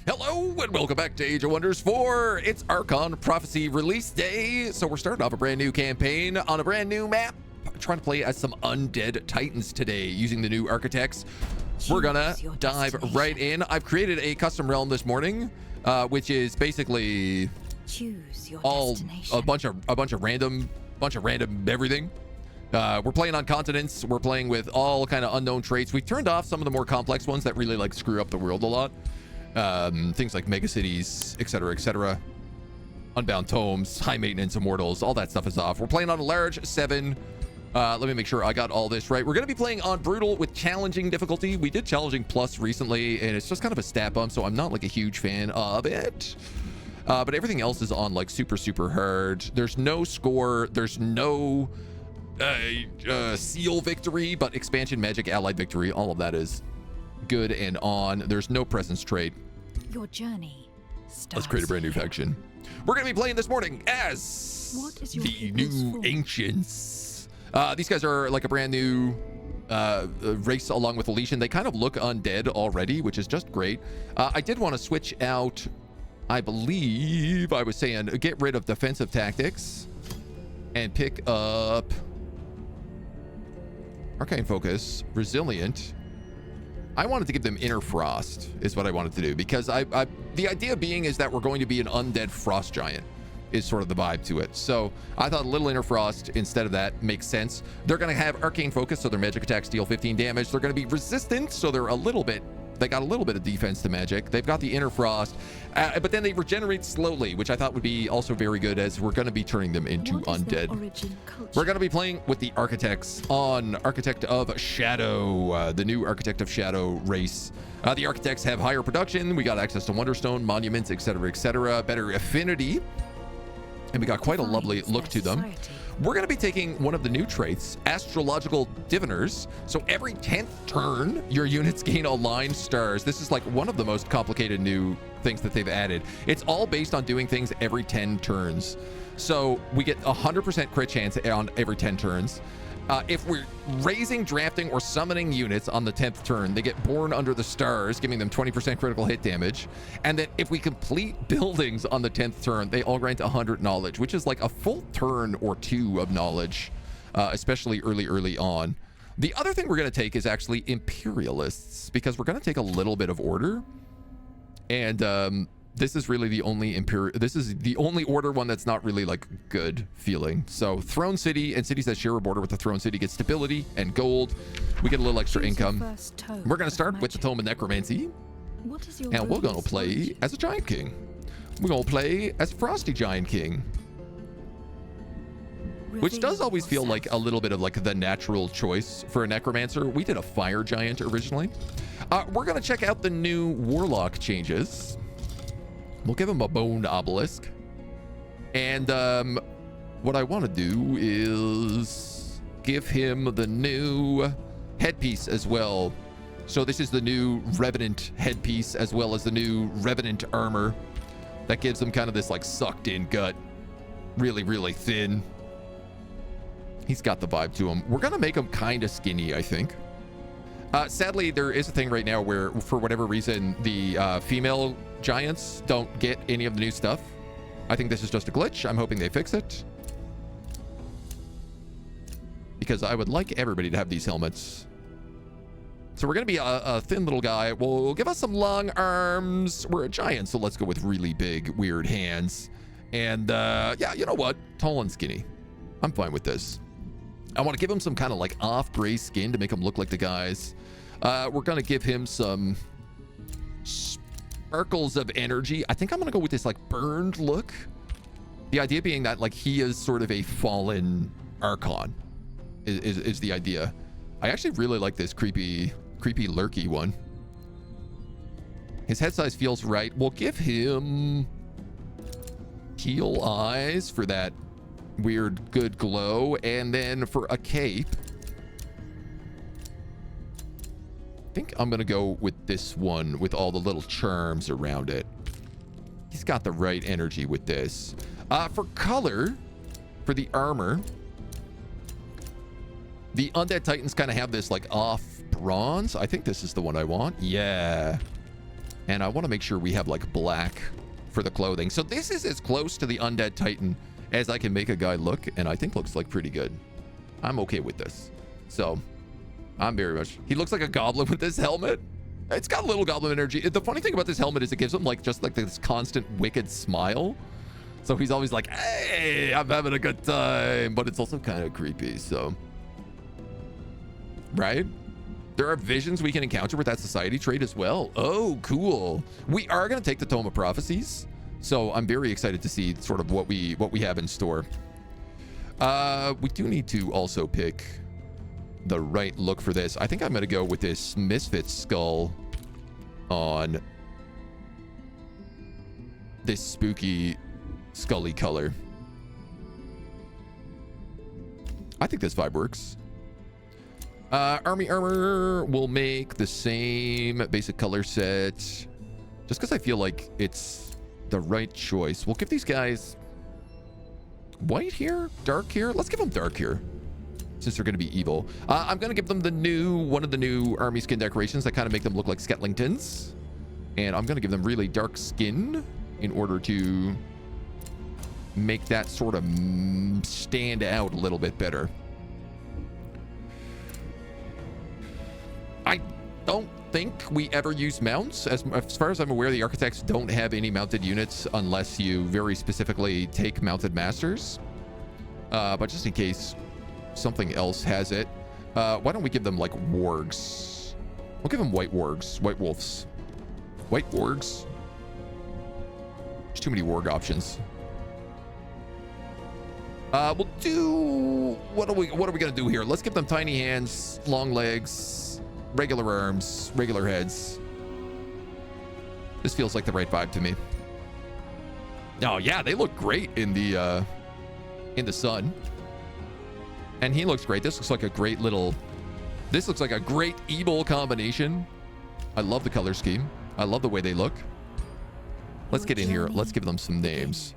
Hello and welcome back to Age of Wonders 4. It's Archon Prophecy release day. So we're starting off a brand new campaign on a brand new map. Trying to play as some Undead Titans today using the new architects. We're gonna dive right in. I've created a custom realm this morning, which is basically a bunch of random everything. We're playing on continents. We're playing with all kind of unknown traits. We've turned off some of the more complex ones that really like screw up the world a lot. Things like megacities, etc. Unbound tomes, high maintenance immortals, all that stuff is off. We're playing on a large 7. Let me make sure I got all this right. We're going to be playing on brutal with challenging difficulty. We did challenging plus recently, and it's just kind of a stat bump, so I'm not like a huge fan of it. But everything else is on like super hard. There's no score. There's no seal victory, but expansion, magic, allied victory, all of that is good and on. There's no presence trait. Your journey starts. Let's create a brand new faction. We're going to be playing this morning as the new Ancients. These guys are like a brand new race along with Elysian. They kind of look undead already, which is just great. I did want to switch out, I believe I was saying, get rid of defensive tactics and pick up Arcane Focus, Resilient. I wanted to give them Inner Frost is what I wanted to do, because the idea being is that we're going to be an undead frost giant is sort of the vibe to it. So I thought a little Inner Frost instead of that makes sense. They're going to have Arcane Focus, so their magic attacks deal 15 damage. They're going to be resistant, so they're they got a little bit of defense to magic. They've got the Inner Frost, but then they regenerate slowly, which I thought would be also very good, as we're going to be turning them into undead. We're going to be playing with the Architects on Architect of Shadow, the new Architect of Shadow race. The Architects have higher production. We got access to Wonderstone, monuments, etc., better affinity, and we got quite a lovely look to them. We're going to be taking one of the new traits, Astrological Diviners. So every 10th turn, your units gain aligned stars. This is like one of the most complicated new things that they've added. It's all based on doing things every 10 turns. So we get 100% crit chance on every 10 turns. If we're raising, drafting, or summoning units on the 10th turn, they get born under the stars, giving them 20% critical hit damage. And then if we complete buildings on the 10th turn, they all grant 100 knowledge, which is like a full turn or 2 of knowledge, especially early on. The other thing we're going to take is actually Imperialists, because we're going to take a little bit of order. And this is really the only this is the only order one that's not really like good feeling. So Throne City and cities that share a border with the Throne City get stability and gold. We get a little extra income. We're going to start with the Tome of Necromancy, and we're going to play as a Giant King. We're going to play as Frosty Giant King, which does always feel like a little bit of like the natural choice for a Necromancer. We did a Fire Giant originally. We're going to check out the new Warlock changes. We'll give him a Bone Obelisk. And what I want to do is give him the new headpiece as well. So this is the new Revenant headpiece, as well as the new Revenant armor. That gives him kind of this like sucked in gut. Really thin. He's got the vibe to him. We're going to make him kind of skinny, I think. Sadly, there is a thing right now where, for whatever reason, the female giants don't get any of the new stuff. I think this is just a glitch. I'm hoping they fix it, because I would like everybody to have these helmets. So we're going to be a thin little guy. We'll give us some long arms. We're a giant, so let's go with really big, weird hands. And yeah, you know what? Tall and skinny. I'm fine with this. I want to give him some kind of like off gray skin to make him look like the guys. We're going to give him some sparkles of energy. I think I'm going to go with this like burned look. The idea being that like he is sort of a fallen Archon is the idea. I actually really like this creepy lurky one. His head size feels right. We'll give him teal eyes for that weird good glow, and then for a cape, I think I'm gonna go with this one with all the little charms around it. He's got the right energy with this. For color, for the armor, the Undead Titans kind of have this like off bronze. I think this is the one I want. Yeah. And I want to make sure we have like black for the clothing. So this is as close to the Undead Titan as I can make a guy look, and I think looks like pretty good. I'm okay with this. So I'm very much... He looks like a goblin with this helmet. It's got a little goblin energy. The funny thing about this helmet is it gives him like just like this constant wicked smile. So he's always like, hey, I'm having a good time. But it's also kind of creepy, so... Right? There are visions we can encounter with that society trait as well. Oh, cool. We are going to take the Tome of Prophecies. So I'm very excited to see sort of what we have in store. We do need to also pick the right look for this. I think I'm going to go with this Misfit skull on this spooky scully color. I think this vibe works. Army armor will make the same basic color set just because I feel like it's the right choice. We'll give these guys white here, dark here. Let's give them dark here since they're going to be evil. I'm going to give them one of the new army skin decorations that kind of make them look like Sketlingtons. And I'm going to give them really dark skin in order to make that sort of stand out a little bit better. I don't think we ever use mounts. As far as I'm aware, the architects don't have any mounted units unless you very specifically take mounted masters. But just in case something else has it, why don't we give them like wargs? We'll give them white wargs, white wolves. White wargs. There's too many warg options. We'll do... What are we gonna do here? Let's give them tiny hands, long legs, regular arms, regular heads. This feels like the right vibe to me. Oh yeah, they look great in the sun. And he looks great. This looks like a great little... This looks like a great evil combination. I love the color scheme. I love the way they look. Let's get in here. Let's give them some names.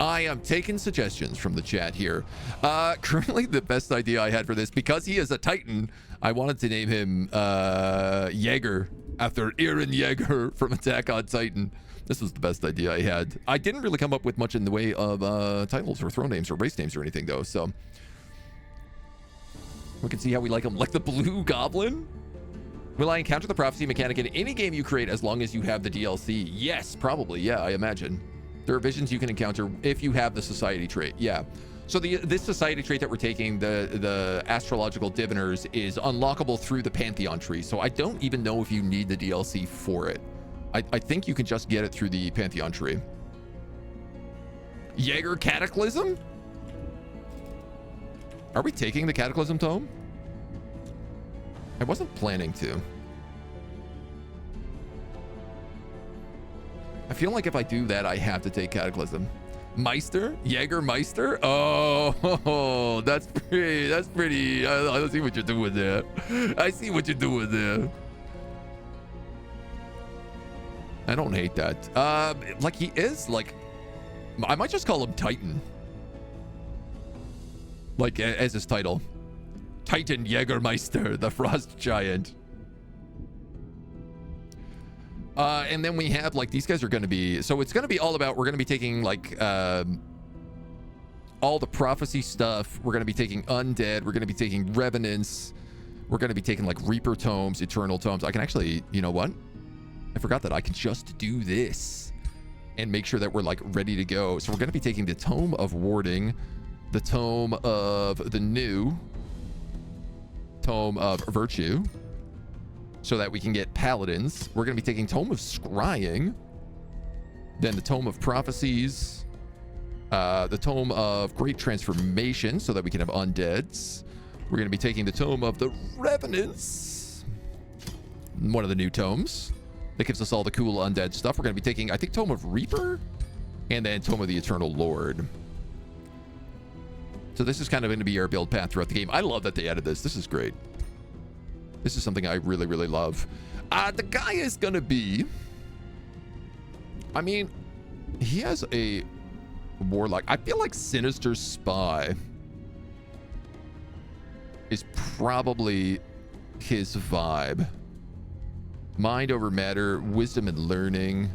I am taking suggestions from the chat here. Currently, the best idea I had for this, because he is a Titan, I wanted to name him Jaeger, after Eren Jaeger from Attack on Titan. This was the best idea I had. I didn't really come up with much in the way of titles or throne names or race names or anything, though, so... We can see how we like him. Like the Blue Goblin? Will I encounter the prophecy mechanic in any game you create as long as you have the DLC? Yes, probably. Yeah, I imagine. There are visions you can encounter if you have the society trait. Yeah. So this society trait that we're taking, the astrological diviners, is unlockable through the Pantheon tree. So I don't even know if you need the DLC for it. I think you can just get it through the Pantheon tree. Jaeger Cataclysm? Are we taking the Cataclysm Tome? I wasn't planning to. I feel like if I do that, I have to take Cataclysm. Meister? Jaeger Meister? Oh, that's pretty. I see what you're doing there. I see what you're doing there. I don't hate that. Like he is like, I might just call him Titan. Like as his title. Titan Jägermeister, the Frost Giant. And then we have like, these guys are going to be, so it's going to be all about, we're going to be taking like all the prophecy stuff. We're going to be taking undead. We're going to be taking revenants. We're going to be taking like Reaper tomes, eternal tomes. I can actually, you know what? I forgot that I can just do this and make sure that we're like ready to go. So we're going to be taking the Tome of Warding, the Tome of the New, Tome of Virtue, so that we can get Paladins. We're going to be taking Tome of Scrying, then the Tome of Prophecies, the Tome of Great Transformation, so that we can have Undeads. We're going to be taking the Tome of the Revenants, one of the new tomes that gives us all the cool undead stuff. We're going to be taking, I think, Tome of Reaper, and then Tome of the Eternal Lord. So this is kind of going to be our build path throughout the game. I love that they added this. This is great. This is something I really, really love. The guy is going to be... I mean, he has a warlock. I feel like Sinister Spy is probably his vibe. Mind over matter, wisdom and learning.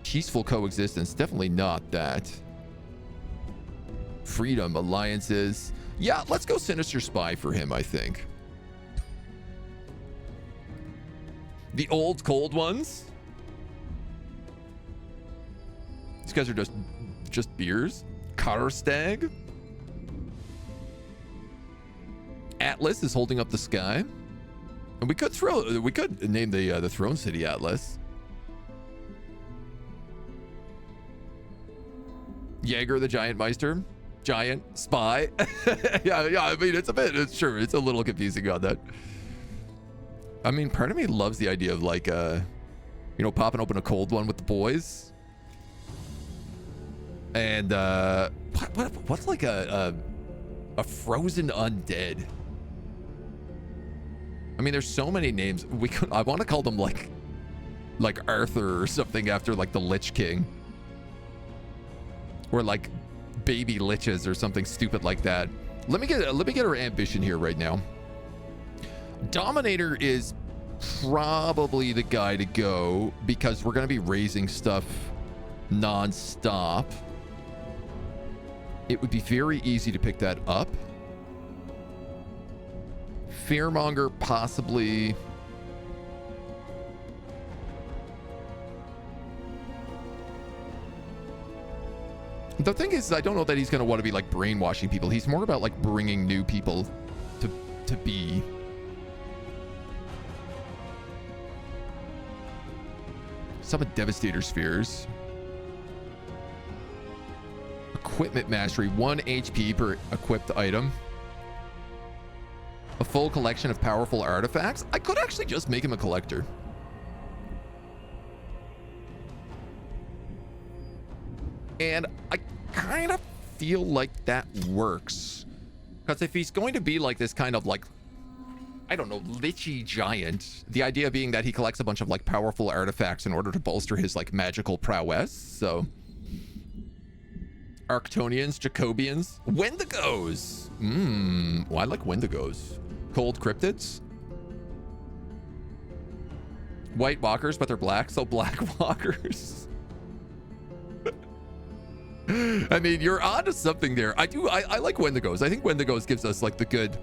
Peaceful coexistence, definitely not that. Freedom, alliances. Yeah, let's go Sinister Spy for him, I think. The old cold ones. These guys are just beers. Karstag. Atlas is holding up the sky. And we could name the Throne City Atlas. Jaeger the Giant Meister. Giant Spy. yeah, I mean, it's a little confusing on that. I mean, part of me loves the idea of like, popping open a cold one with the boys. And what's like a frozen undead? I mean, there's so many names. I want to call them like Arthur or something after like the Lich King, or like baby liches or something stupid like that. Let me get our ambition here right now. Dominator is probably the guy to go because we're going to be raising stuff non-stop. It would be very easy to pick that up. Fearmonger, possibly. The thing is, I don't know that he's going to want to be like brainwashing people. He's more about like bringing new people to be. Summon Devastator Spheres. Equipment Mastery, 1 HP per equipped item. A full collection of powerful artifacts. I could actually just make him a collector. And I kind of feel like that works. Because if he's going to be like this kind of like, I don't know, lichy giant, the idea being that he collects a bunch of like powerful artifacts in order to bolster his like magical prowess. So Arctonians, Jacobians, Wendigos. Well, I like Wendigos. Cold cryptids. White walkers, but they're black, so black walkers. I mean, you're onto something there. I like Wendigos. I think Wendigos gives us like the good.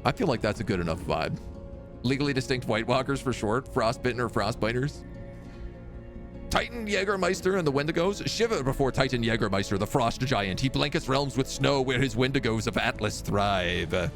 I feel like that's a good enough vibe. Legally distinct White Walkers for short. Frostbitten or Frostbiters. Titan Jägermeister and the Wendigos. Shiver before Titan Jägermeister, the Frost Giant. He blankets realms with snow where his Wendigos of Atlas thrive.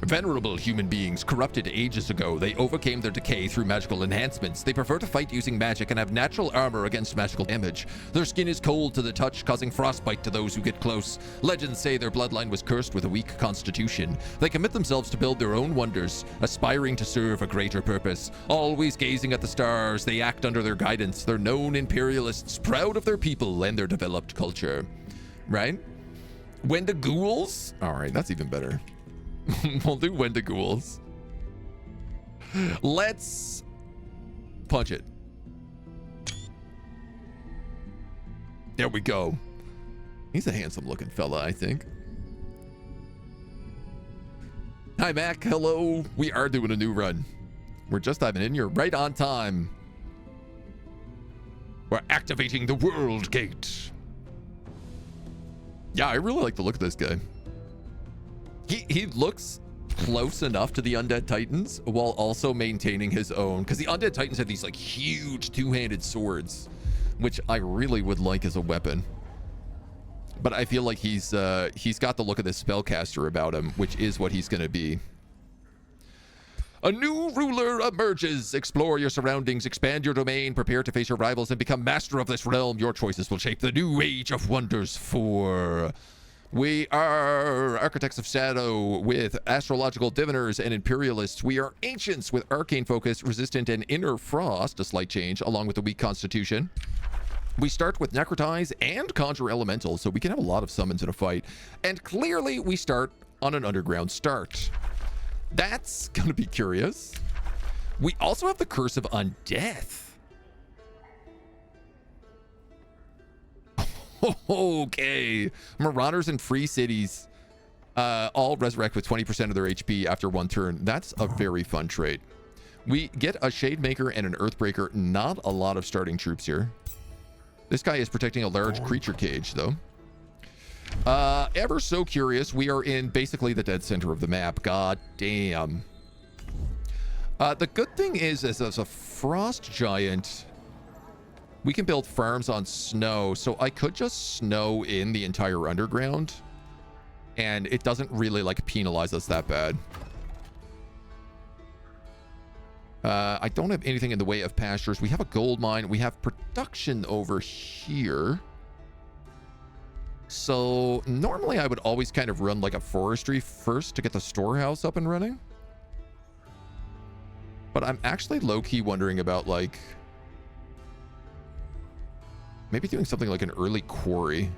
Venerable human beings corrupted ages ago. They overcame their decay through magical enhancements. They prefer to fight using magic and have natural armor against magical damage. Their skin is cold to the touch, causing frostbite to those who get close. Legends say their bloodline was cursed with a weak constitution. They commit themselves to build their own wonders, aspiring to serve a greater purpose. Always gazing at the stars, they act under their guidance. They're known imperialists, proud of their people and their developed culture. Right? Wendigools? All right, that's even better. We'll do Wendigools. Let's punch it. There we go. He's a handsome looking fella, I think. Hi, Mac. Hello. We are doing a new run. We're just diving in. You're right on time. We're activating the World Gate. Yeah, I really like the look of this guy. He looks close enough to the Undead Titans while also maintaining his own, because the Undead Titans have these like huge two-handed swords, which I really would like as a weapon. But I feel like he's got the look of this spellcaster about him, which is what he's going to be. A new ruler emerges. Explore your surroundings, expand your domain, prepare to face your rivals, and become master of this realm. Your choices will shape the new age of wonders for... We are Architects of Shadow with astrological diviners and imperialists. We are ancients with arcane focus, resistant and inner frost, a slight change, along with a weak constitution. We start with necrotize and conjure elemental, so we can have a lot of summons in a fight. And clearly we start on an underground start. That's gonna be curious. We also have the Curse of Undeath. Okay, Marauders in free cities. All resurrect with 20% of their HP after 1 turn. That's a very fun trait. We get a Shademaker and an Earthbreaker. Not a lot of starting troops here. This guy is protecting a large creature cage, though. Ever so curious, we are in basically the dead center of the map. God damn. The good thing is, as a frost giant, we can build farms on snow, so I could just snow in the entire underground, and it doesn't really, like, penalize us that bad. I don't have anything in the way of pastures. We have a gold mine. We have production over here. So normally I would always kind of run like a forestry first to get the storehouse up and running. But I'm actually low-key wondering about, like, maybe doing something like an early quarry.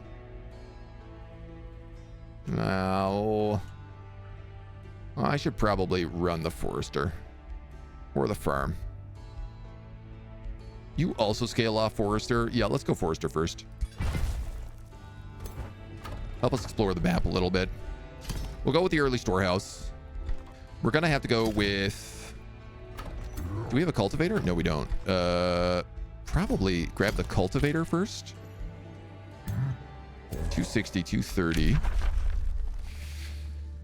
Now, I should probably run the forester or the farm. You also scale off forester. Yeah, let's go forester first. Help us explore the map a little bit. We'll go with the early storehouse. We're gonna have to go with... Do we have a cultivator? No, we don't. Probably grab the cultivator first. 260, 230.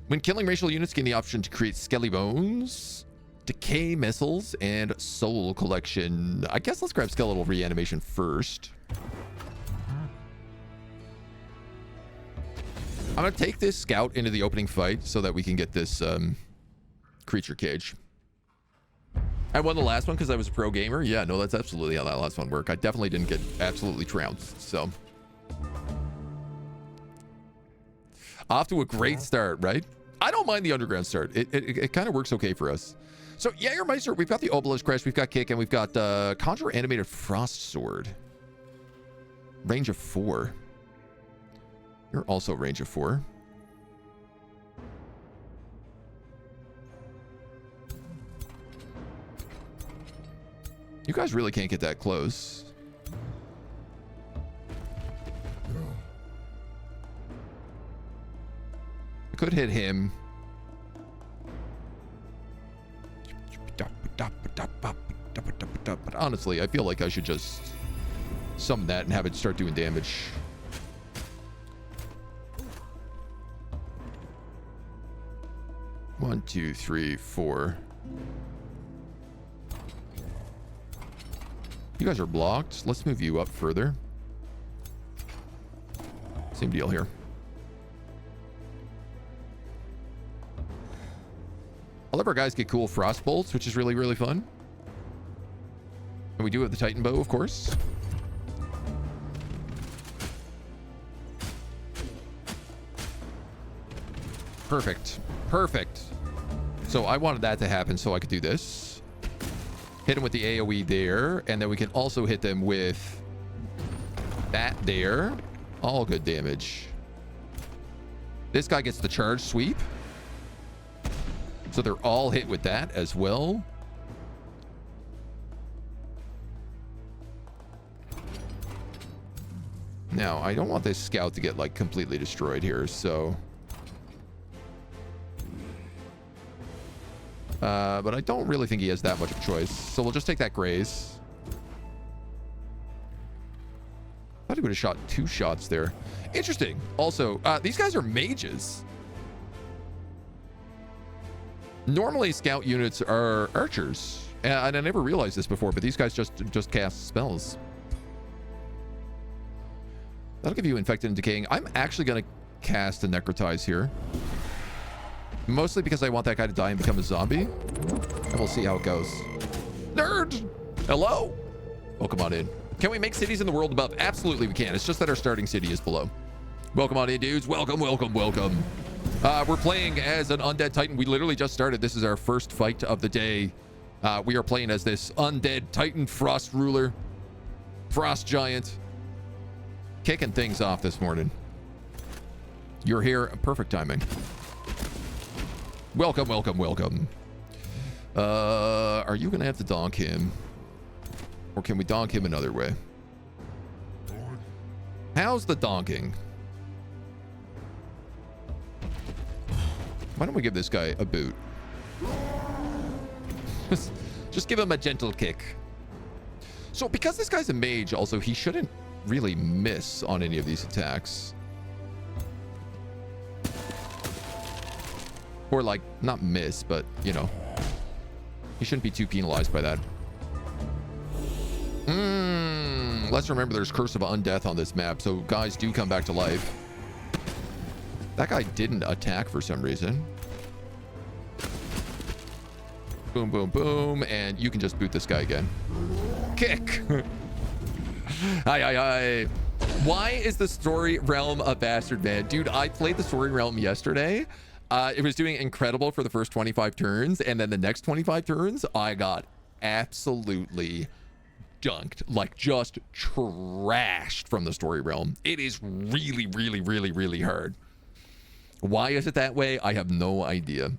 When killing racial units, gain the option to create skelly bones, decay missiles, and soul collection. I guess let's grab skeletal reanimation first. I'm going to take this scout into the opening fight so that we can get this creature cage. I won the last one because I was a pro gamer. Yeah, no, that's absolutely how that last one worked. I definitely didn't get absolutely trounced, so. Off to a great start, right? I don't mind the underground start. It kind of works okay for us. So, Jägermeister, we've got the Obelisk Crest, we've got Kick, and we've got Conjure Animated Frost Sword. Range of 4. You're also range of 4. You guys really can't get that close. I could hit him. But honestly, I feel like I should just summon that and have it start doing damage. One, two, three, four. You guys are blocked. Let's move you up further. Same deal here. All of our guys get cool frost bolts, which is really, really fun. And we do have the Titan bow, of course. Perfect. Perfect. So I wanted that to happen so I could do this. Hit him with the AoE there, and then we can also hit them with that there. All good damage. This guy gets the charge sweep. So they're all hit with that as well. Now, I don't want this scout to get, like, completely destroyed here, so... but I don't really think he has that much of a choice. So we'll just take that graze. I thought he would have shot 2 shots there. Interesting. Also, these guys are mages. Normally, scout units are archers. And I never realized this before, but these guys just cast spells. That'll give you Infected and Decaying. I'm actually going to cast a Necrotize here. Mostly because I want that guy to die and become a zombie. And we'll see how it goes. Nerd! Hello? Welcome on in. Can we make cities in the world above? Absolutely we can. It's just that our starting city is below. Welcome on in, dudes. Welcome, welcome, welcome. We're playing as an Undead Titan. We literally just started. This is our first fight of the day. We are playing as this Undead Titan Frost Ruler. Frost Giant. Kicking things off this morning. You're here. Perfect timing. Welcome, welcome, welcome. Are you going to have to donk him? Or can we donk him another way? How's the donking? Why don't we give this guy a boot? Just give him a gentle kick. So because this guy's a mage, also, he shouldn't really miss on any of these attacks. Or, like, not miss, but, you know, he shouldn't be too penalized by that. Let's remember there's Curse of Undeath on this map, so guys do come back to life. That guy didn't attack for some reason. Boom, boom, boom, and you can just boot this guy again. Kick! Hi. Why is the story realm a bastard, man? Dude, I played the story realm yesterday. It was doing incredible for the first 25 turns, and then the next 25 turns, I got absolutely dunked. Like, just trashed from the story realm. It is really, really, really, really hard. Why is it that way? I have no idea.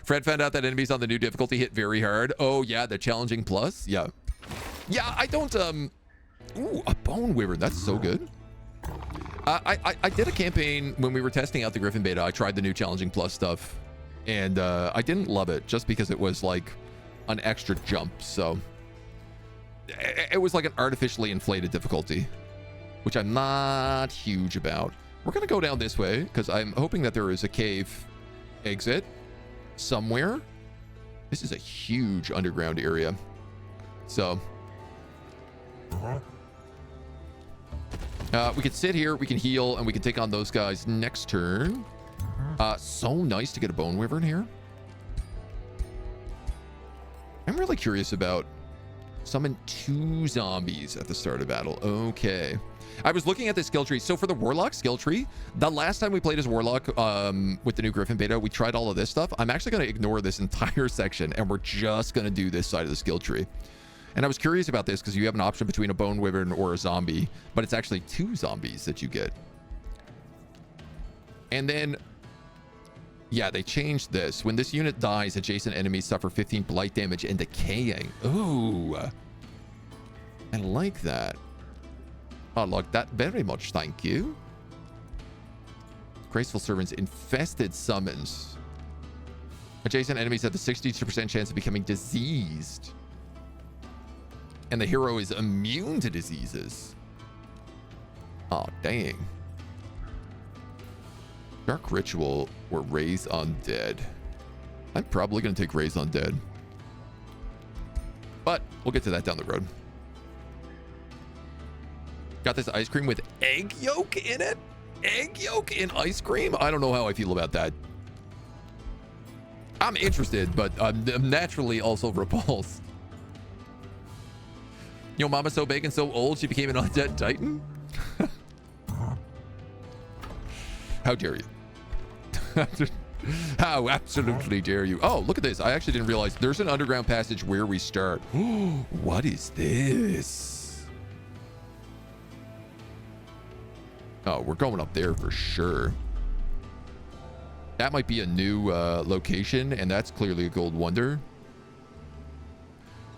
Fred found out that enemies on the new difficulty hit very hard. Oh, yeah, the challenging plus? Yeah. Yeah, I don't, Ooh, a bone wyvern. That's so good. I did a campaign when we were testing out the Griffin beta. I tried the new challenging plus stuff, and I didn't love it just because it was like an extra jump. So it was like an artificially inflated difficulty, which I'm not huge about. We're going to go down this way because I'm hoping that there is a cave exit somewhere. This is a huge underground area. So we can sit here, we can heal, and we can take on those guys next turn. So nice to get a bone wyvern here. I'm really curious about summon 2 zombies at the start of battle. Okay. I was looking at the skill tree. So for the Warlock skill tree, the last time we played as Warlock with the new Griffin beta, we tried all of this stuff. I'm actually going to ignore this entire section, and we're just going to do this side of the skill tree. And I was curious about this because you have an option between a bone wyvern or a zombie, but it's actually 2 zombies that you get. And then, yeah, they changed this. When this unit dies, adjacent enemies suffer 15 blight damage and decaying. Ooh, I like that. I like that very much, thank you. Graceful Servants, infested summons. Adjacent enemies have the 62% chance of becoming diseased. And the hero is immune to diseases. Oh, dang. Dark Ritual or Raise Undead. I'm probably going to take Raise Undead. But we'll get to that down the road. Got this ice cream with egg yolk in it? Egg yolk in ice cream? I don't know how I feel about that. I'm interested, but I'm naturally also repulsed. Yo, mama's so big and so old, she became an Undead Titan? How dare you? How absolutely dare you? Oh, look at this. I actually didn't realize there's an underground passage where we start. What is this? Oh, we're going up there for sure. That might be a new location, and that's clearly a gold wonder.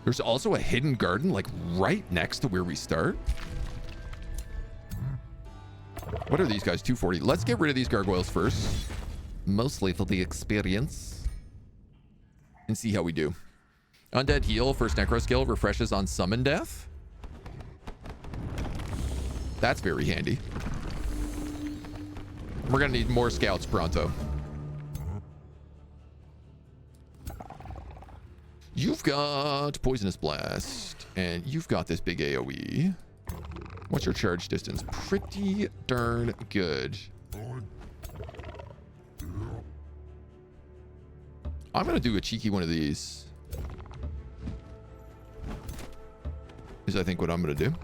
There's also a hidden garden, like right next to where we start. What are these guys? 240. Let's get rid of these gargoyles first. Mostly for the experience. And see how we do. Undead heal, first necro skill, refreshes on summon death. That's very handy. We're going to need more scouts pronto. You've got Poisonous Blast, and you've got this big AoE. What's your charge distance? Pretty darn good. I'm going to do a cheeky one of these. Is I think what I'm going to do.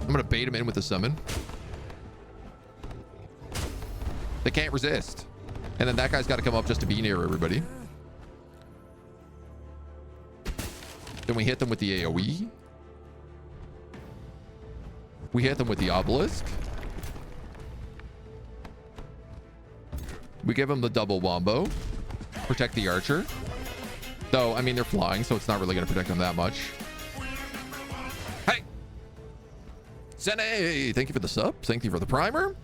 I'm going to bait him in with the summon. They can't resist. And then that guy's got to come up just to be near everybody. Then we hit them with the AoE. We hit them with the obelisk. We give them the double wombo. protect the archer. Though, I mean, they're flying, so it's not really going to protect them that much. Hey! Sene! Thank you for the sub. Thank you for the primer.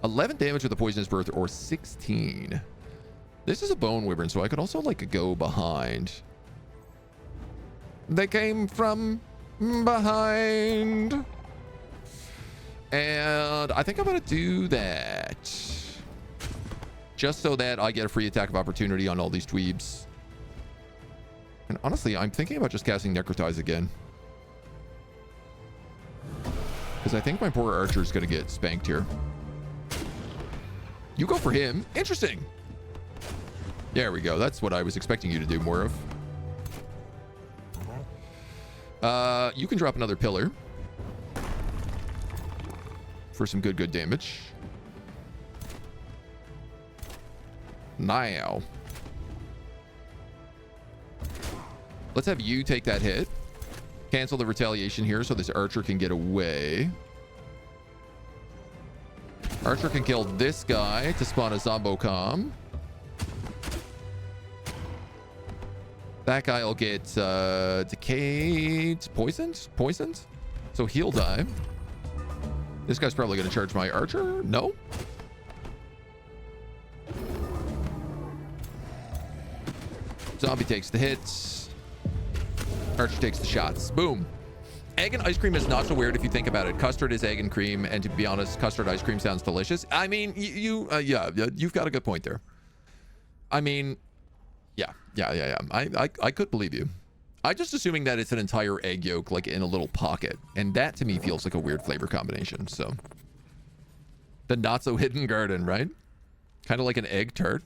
11 damage with a poisonous breath, or 16. This is a bone wyvern, so I could also, like, go behind. They came from behind. And I think I'm going to do that. Just so that I get a free attack of opportunity on all these dweebs. And honestly, I'm thinking about just casting Necrotize again. Because I think my poor archer is going to get spanked here. You go for him. Interesting. There we go. That's what I was expecting you to do more of. You can drop another pillar. For some good damage. Now. Let's have you take that hit. Cancel the retaliation here so this archer can get away. Archer can kill this guy to spawn a Zombocom. That guy will get decayed, poisoned. So he'll die. This guy's probably going to charge my archer. No. Zombie takes the hits. Archer takes the shots. Boom. Egg and ice cream is not so weird if you think about it. Custard is egg and cream, and to be honest, custard ice cream sounds delicious. I mean, yeah, you've got a good point there. I mean, yeah. I could believe you. I'm just assuming that it's an entire egg yolk, like in a little pocket, and that to me feels like a weird flavor combination. So, the not so hidden garden, right? Kind of like an egg tart.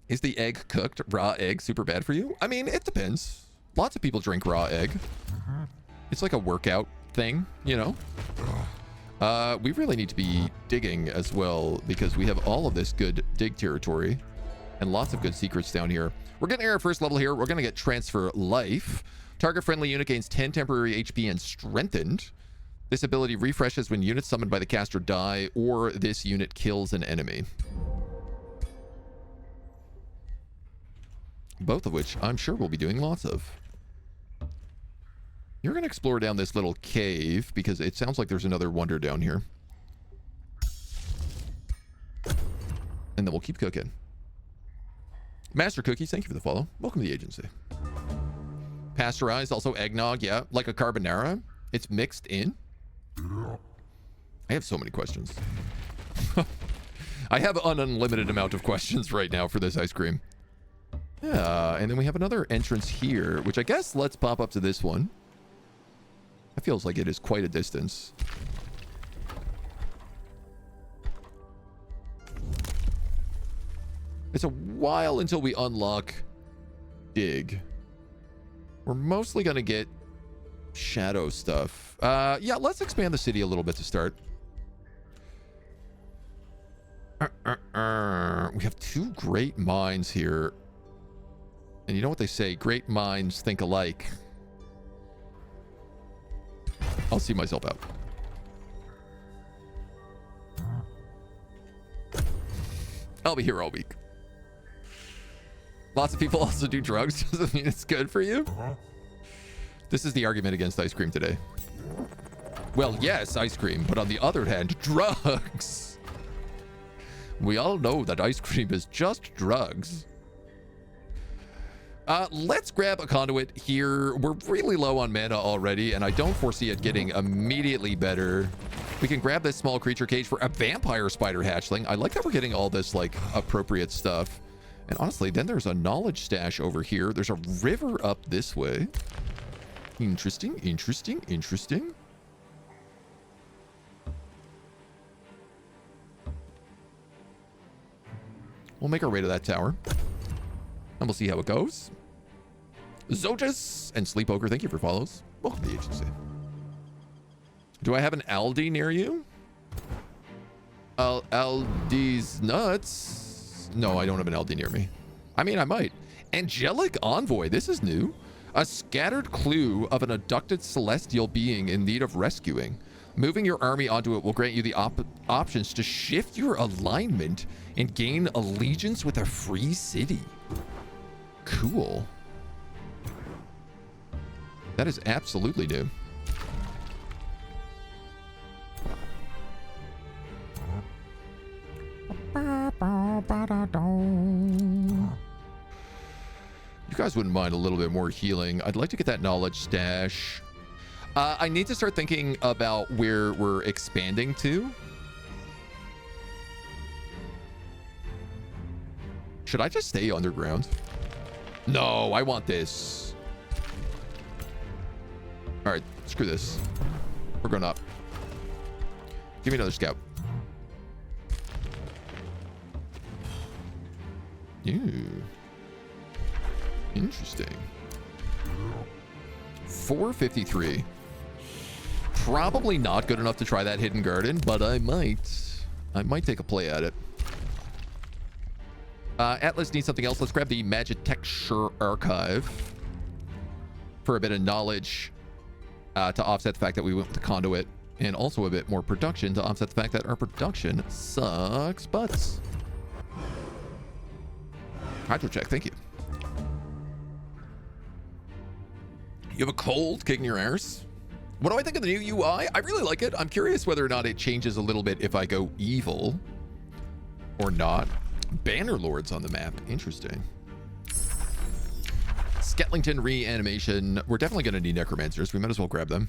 Is the egg cooked raw egg super bad for you? I mean, it depends. Lots of people drink raw egg. It's like a workout thing, you know. We really need to be digging as well because we have all of this good dig territory and lots of good secrets down here. We're getting our first level here. We're going to get transfer life. Target friendly unit gains 10 temporary HP and strengthened. This ability refreshes when units summoned by the caster die or this unit kills an enemy. Both of which I'm sure we'll be doing lots of. You're going to explore down this little cave because it sounds like there's another wonder down here. And then we'll keep cooking. Master Cookies, thank you for the follow. Welcome to the agency. Pasteurized, also eggnog, yeah. Like a carbonara. It's mixed in. I have so many questions. I have an unlimited amount of questions right now for this ice cream. Yeah, and then we have another entrance here, which I guess let's pop up to this one. It feels like it is quite a distance. It's a while until we unlock dig. We're mostly going to get shadow stuff. Yeah, let's expand the city a little bit to start. We have two great mines here. And you know what they say, great minds think alike. I'll see myself out. I'll be here all week. Lots of people also do drugs. Doesn't mean it's good for you. This is the argument against ice cream today. Well, yes, ice cream, but on the other hand, drugs. We all know that ice cream is just drugs. Let's grab a conduit here. We're really low on mana already, and I don't foresee it getting immediately better. We can grab this small creature cage for a vampire spider hatchling. I like that we're getting all this, like, appropriate stuff. And honestly, then there's a knowledge stash over here. There's a river up this way. Interesting, interesting, interesting. We'll make our way to that tower. And we'll see how it goes. Zotis and Sleep Ogre, thank you for follows. Welcome to the agency. Do I have an Aldi near you? Aldi's nuts. No, I don't have an Aldi near me. I mean, I might. Angelic Envoy, this is new. A scattered clue of an abducted celestial being in need of rescuing. Moving your army onto it will grant you the options to shift your alignment and gain allegiance with a free city. Cool. That is absolutely new. You guys wouldn't mind a little bit more healing. I'd like to get that knowledge stash. I need to start thinking about where we're expanding to. Should I just stay underground? No, I want this. All right, screw this. We're going up. Give me another scout. Ew. Interesting. 453. Probably not good enough to try that hidden garden, but I might take a play at it. Atlas needs something else. Let's grab the Magitecture Archive for a bit of knowledge to offset the fact that we went with the conduit, and also a bit more production to offset the fact that our production sucks butts. Hydro check, thank you. You have a cold kicking your arse? What do I think of the new UI? I really like it. I'm curious whether or not it changes a little bit if I go evil or not. Banner Lords on the map. Interesting. Sketlington reanimation. We're definitely going to need necromancers. We might as well grab them.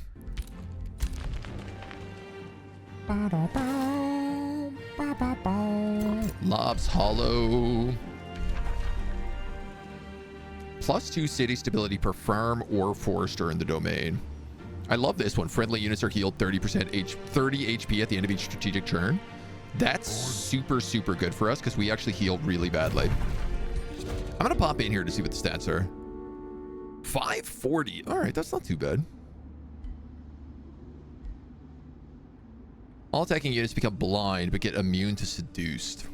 Lobs Hollow. +2 city stability per farm or forester in the domain. I love this one. Friendly units are healed 30 HP at the end of each strategic turn. That's super, super good for us because we actually heal really badly. I'm going to pop in here to see what the stats are. 540. All right, that's not too bad. All attacking units become blind but get immune to seduced.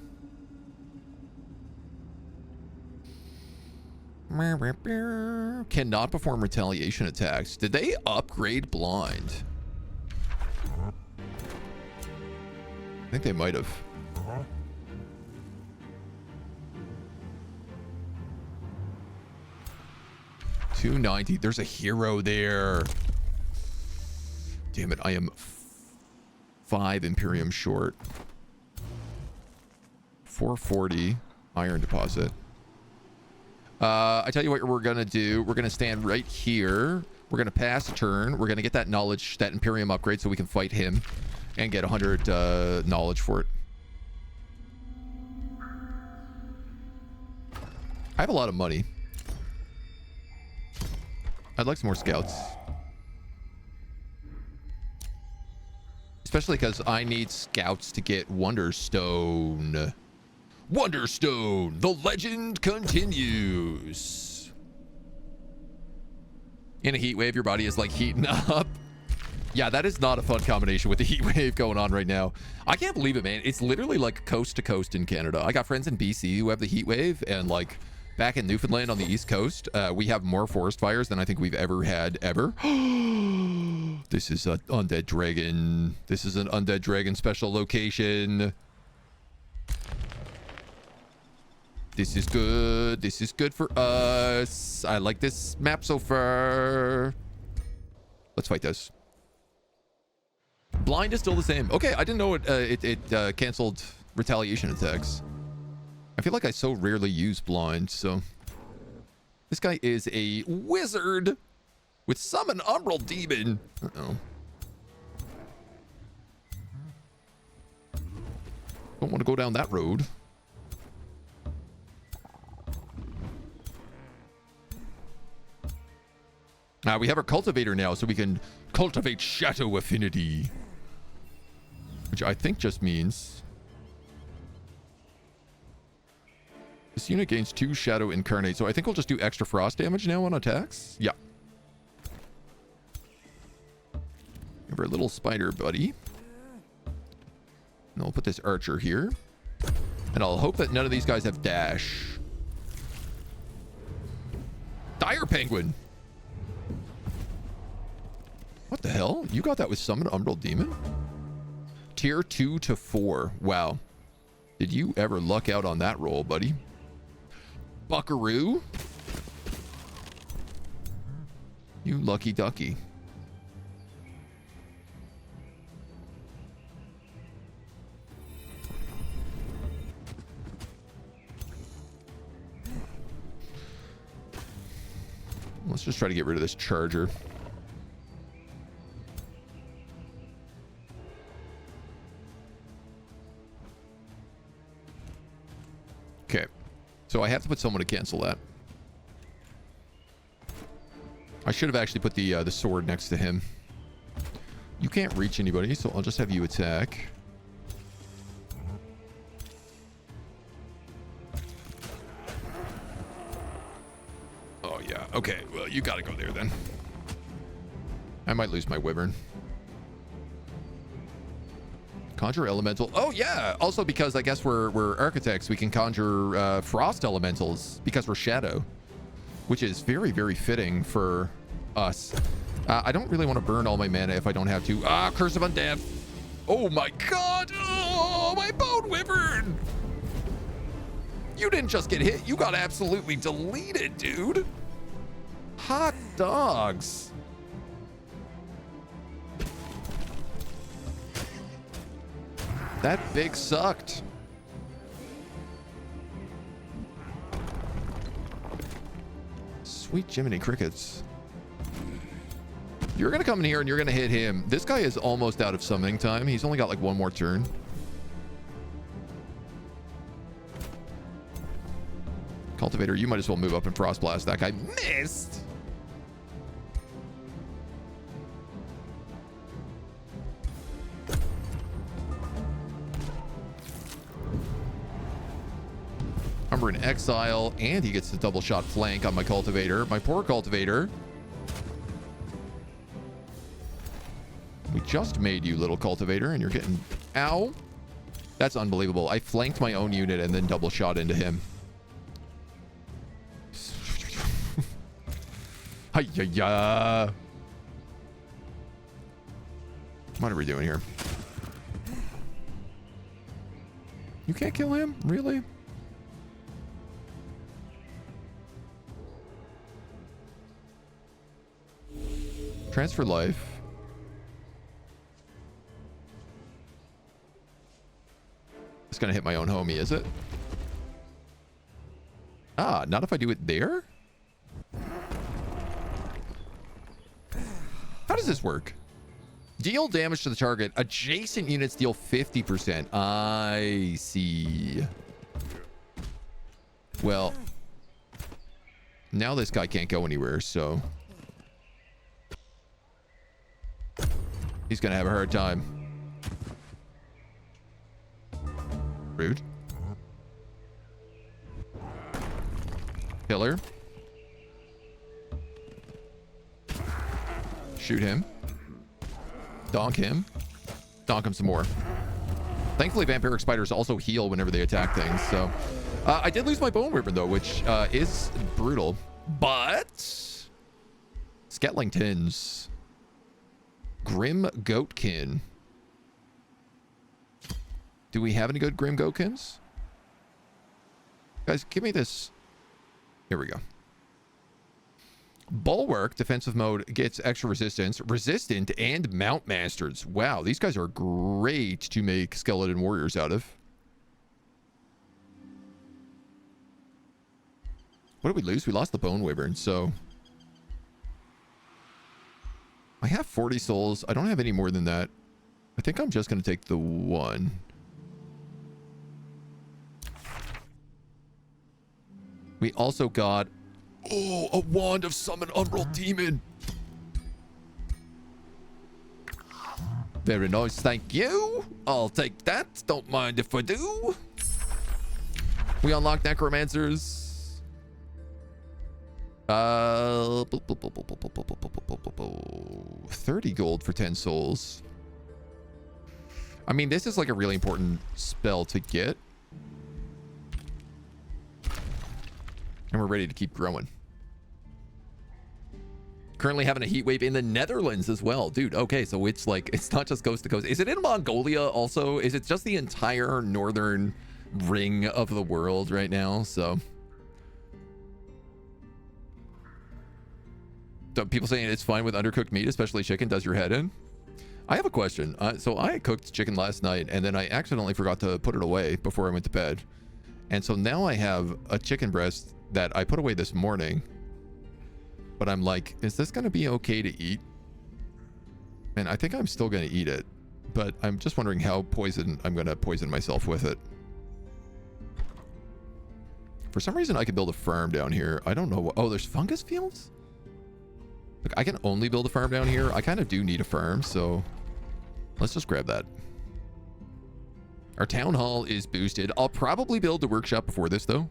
Cannot perform retaliation attacks. Did they upgrade blind? I think they might have. $290. There's a hero there. Damn it. I am 5 Imperium short. 440 iron deposit. I tell you what we're going to do. We're going to stand right here. We're going to pass a turn. We're going to get that knowledge, that Imperium upgrade so we can fight him and get 100 knowledge for it. I have a lot of money. I'd like some more scouts. Especially because I need scouts to get Wonderstone. Wonderstone, the legend continues. In a heat wave, your body is like heating up. Yeah, that is not a fun combination with the heat wave going on right now. I can't believe it, man. It's literally like coast to coast in Canada. I got friends in BC who have the heat wave, and like back in Newfoundland on the East Coast, we have more forest fires than I think we've ever had ever. This is an undead dragon. This is an undead dragon special location. This is good. This is good for us. I like this map so far. Let's fight this. Blind is still the same. Okay, I didn't know it canceled retaliation attacks. I feel like I so rarely use blind, so... This guy is a wizard with summon umbral demon. Uh-oh. Don't want to go down that road. We have our cultivator now, so we can cultivate shadow affinity. Which I think just means... This unit gains 2 shadow incarnate, so I think we'll just do extra frost damage now on attacks. Yeah. Give her a little spider buddy. And I'll put this archer here. And I'll hope that none of these guys have dash. Dire penguin. What the hell? You got that with Summon Umbral Demon? Tier 2 to 4. Wow. Did you ever luck out on that roll, buddy? Buckaroo? You lucky ducky. Let's just try to get rid of this charger. Okay. So I have to put someone to cancel that. I should have actually put the sword next to him. You can't reach anybody, so I'll just have you attack. Oh, yeah. Okay, well, you gotta go there then. I might lose my wyvern. Conjure elemental. Oh, yeah. Also, because I guess we're architects, we can conjure frost elementals because we're shadow, which is very, very fitting for us. I don't really want to burn all my mana if I don't have to. Ah, Curse of Undead. Oh, my God. Oh, my bone wyvern. You didn't just get hit. You got absolutely deleted, dude. Hot dogs. That big sucked. Sweet Jiminy Crickets. You're going to come in here and you're going to hit him. This guy is almost out of summoning time. He's only got like one more turn. Cultivator, you might as well move up and Frost Blast. That guy missed. Umber in exile, and he gets the double shot flank on my cultivator. My poor cultivator. We just made you, little cultivator, and you're getting... Ow. That's unbelievable. I flanked my own unit and then double shot into him. Hi-ya-ya. What are we doing here? You can't kill him? Really? Transfer life. It's gonna hit my own homie, is it? Ah, not if I do it there? How does this work? Deal damage to the target. Adjacent units deal 50%. I see. Well, now this guy can't go anywhere, so... he's gonna have a hard time. Rude. Killer. Shoot him. Donk him. Donk him some more. Thankfully, vampiric spiders also heal whenever they attack things, so... I did lose my bone wyvern, though, which is brutal. But... Sketlingtons. Grim Goatkin. Do we have any good Grim Goatkins? Guys, give me this. Here we go. Bulwark, defensive mode, gets extra resistance. Resistant and Mount Masters. Wow, these guys are great to make skeleton warriors out of. What did we lose? We lost the bone wyvern, so... I have 40 souls. I don't have any more than that. I think I'm just going to take the one. We also got... oh, a wand of Summon Umbral Demon. Very nice, thank you. I'll take that. Don't mind if I do. We unlock Necromancers. 30 gold for 10 souls. I mean, this is like a really important spell to get. And we're ready to keep growing. Currently having a heat wave in the Netherlands as well. Dude, okay, so it's like, it's not just coast to coast. Is it in Mongolia also? Is it just the entire northern ring of the world right now? So people saying it's fine with undercooked meat, especially chicken, does your head in? I have a question. So I cooked chicken last night, and then I accidentally forgot to put it away before I went to bed. And so now I have a chicken breast that I put away this morning. But I'm like, is this going to be okay to eat? And I think I'm still going to eat it. But I'm just wondering how I'm going to poison myself with it. For some reason, I could build a farm down here. I don't know. Oh, there's fungus fields? Look, I can only build a farm down here. I kind of do need a farm, so let's just grab that. Our town hall is boosted. I'll probably build the workshop before this, though.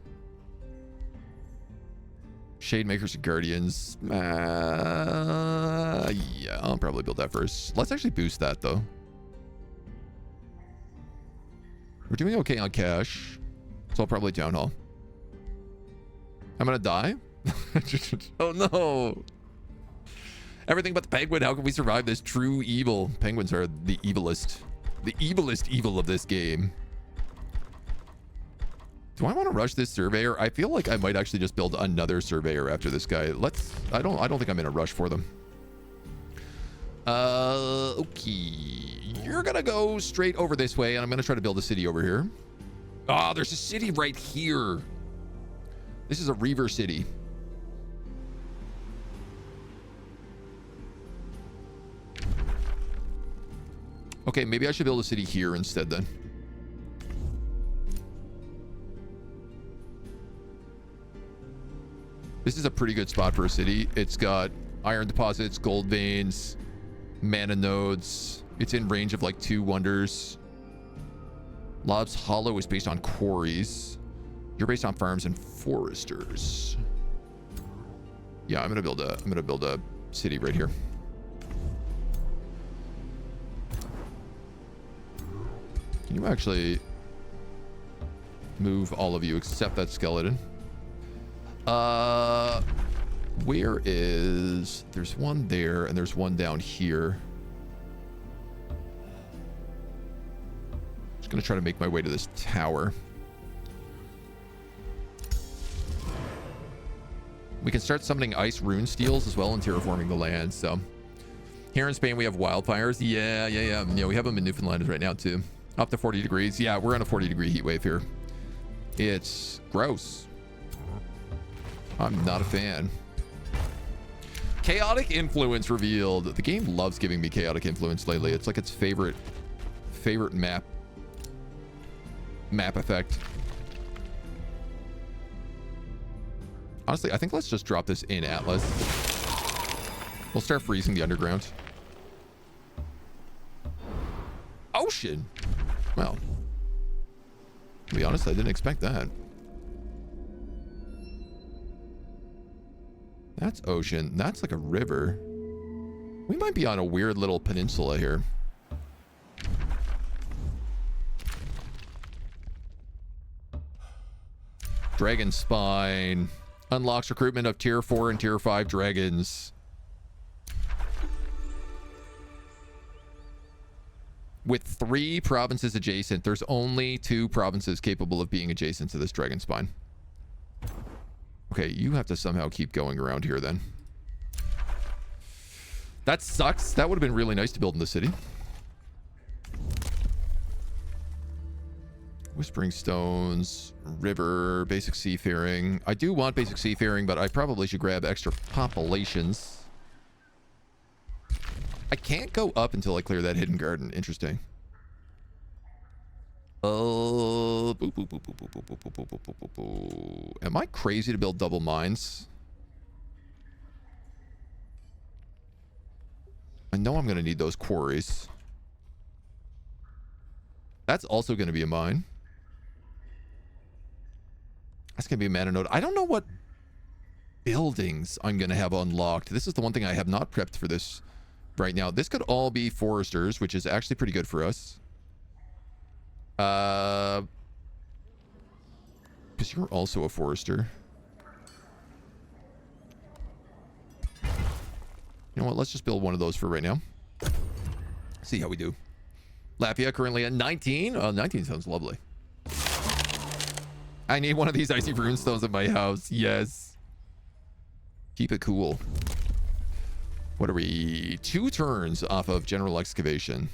Shade makers and guardians. Yeah, I'll probably build that first. Let's actually boost that, though. We're doing okay on cash, so I'll probably town hall. I'm gonna die? Oh, no. Everything but the penguin. How can we survive this true evil? Penguins are the evilest evil of this game. Do I want to rush this surveyor? I feel like I might actually just build another surveyor after this guy. I don't think I'm in a rush for them. Okay. You're gonna go straight over this way, and I'm gonna try to build a city over here. Ah, there's a city right here. This is a Reaver city. Okay, maybe I should build a city here instead then. This is a pretty good spot for a city. It's got iron deposits, gold veins, mana nodes. It's in range of like 2 wonders. Lob's Hollow is based on quarries. You're based on farms and foresters. Yeah, I'm gonna build a city right here. Can you actually move all of you except that skeleton? Where is... There's one there, and there's one down here. Just gonna try to make my way to this tower. We can start summoning ice rune steels as well and terraforming the land, so... Here in Spain, we have wildfires. Yeah, we have them in Newfoundland right now, too. Up to 40 degrees. Yeah, we're on a 40-degree heat wave here. It's gross. I'm not a fan. Chaotic influence revealed. The game loves giving me chaotic influence lately. It's like its favorite map effect. Honestly, I think let's just drop this in Atlas. We'll start freezing the underground. Ocean. Well, to be honest, I didn't expect that. That's ocean. That's like a river. We might be on a weird little peninsula here. Dragon Spine. Unlocks recruitment of tier 4 and tier 5 dragons. With 3 provinces adjacent, there's only 2 provinces capable of being adjacent to this Dragon Spine. Okay, you have to somehow keep going around here then. That sucks. That would have been really nice to build in the city. Whispering Stones, River, Basic Seafaring. I do want Basic Seafaring, but I probably should grab extra populations. I can't go up until I clear that hidden garden. Interesting. Am I crazy to build double mines? I know I'm going to need those quarries. That's also going to be a mine. That's going to be a mana node. I don't know what buildings I'm going to have unlocked. This is the one thing I have not prepped for this right now. This could all be foresters, which is actually pretty good for us. Because you're also a forester. You know what? Let's just build one of those for right now. See how we do. Latvia currently at 19. 19 sounds lovely. I need one of these icy runestones at my house. Yes. Keep it cool. What are we? 2 turns off of general excavation.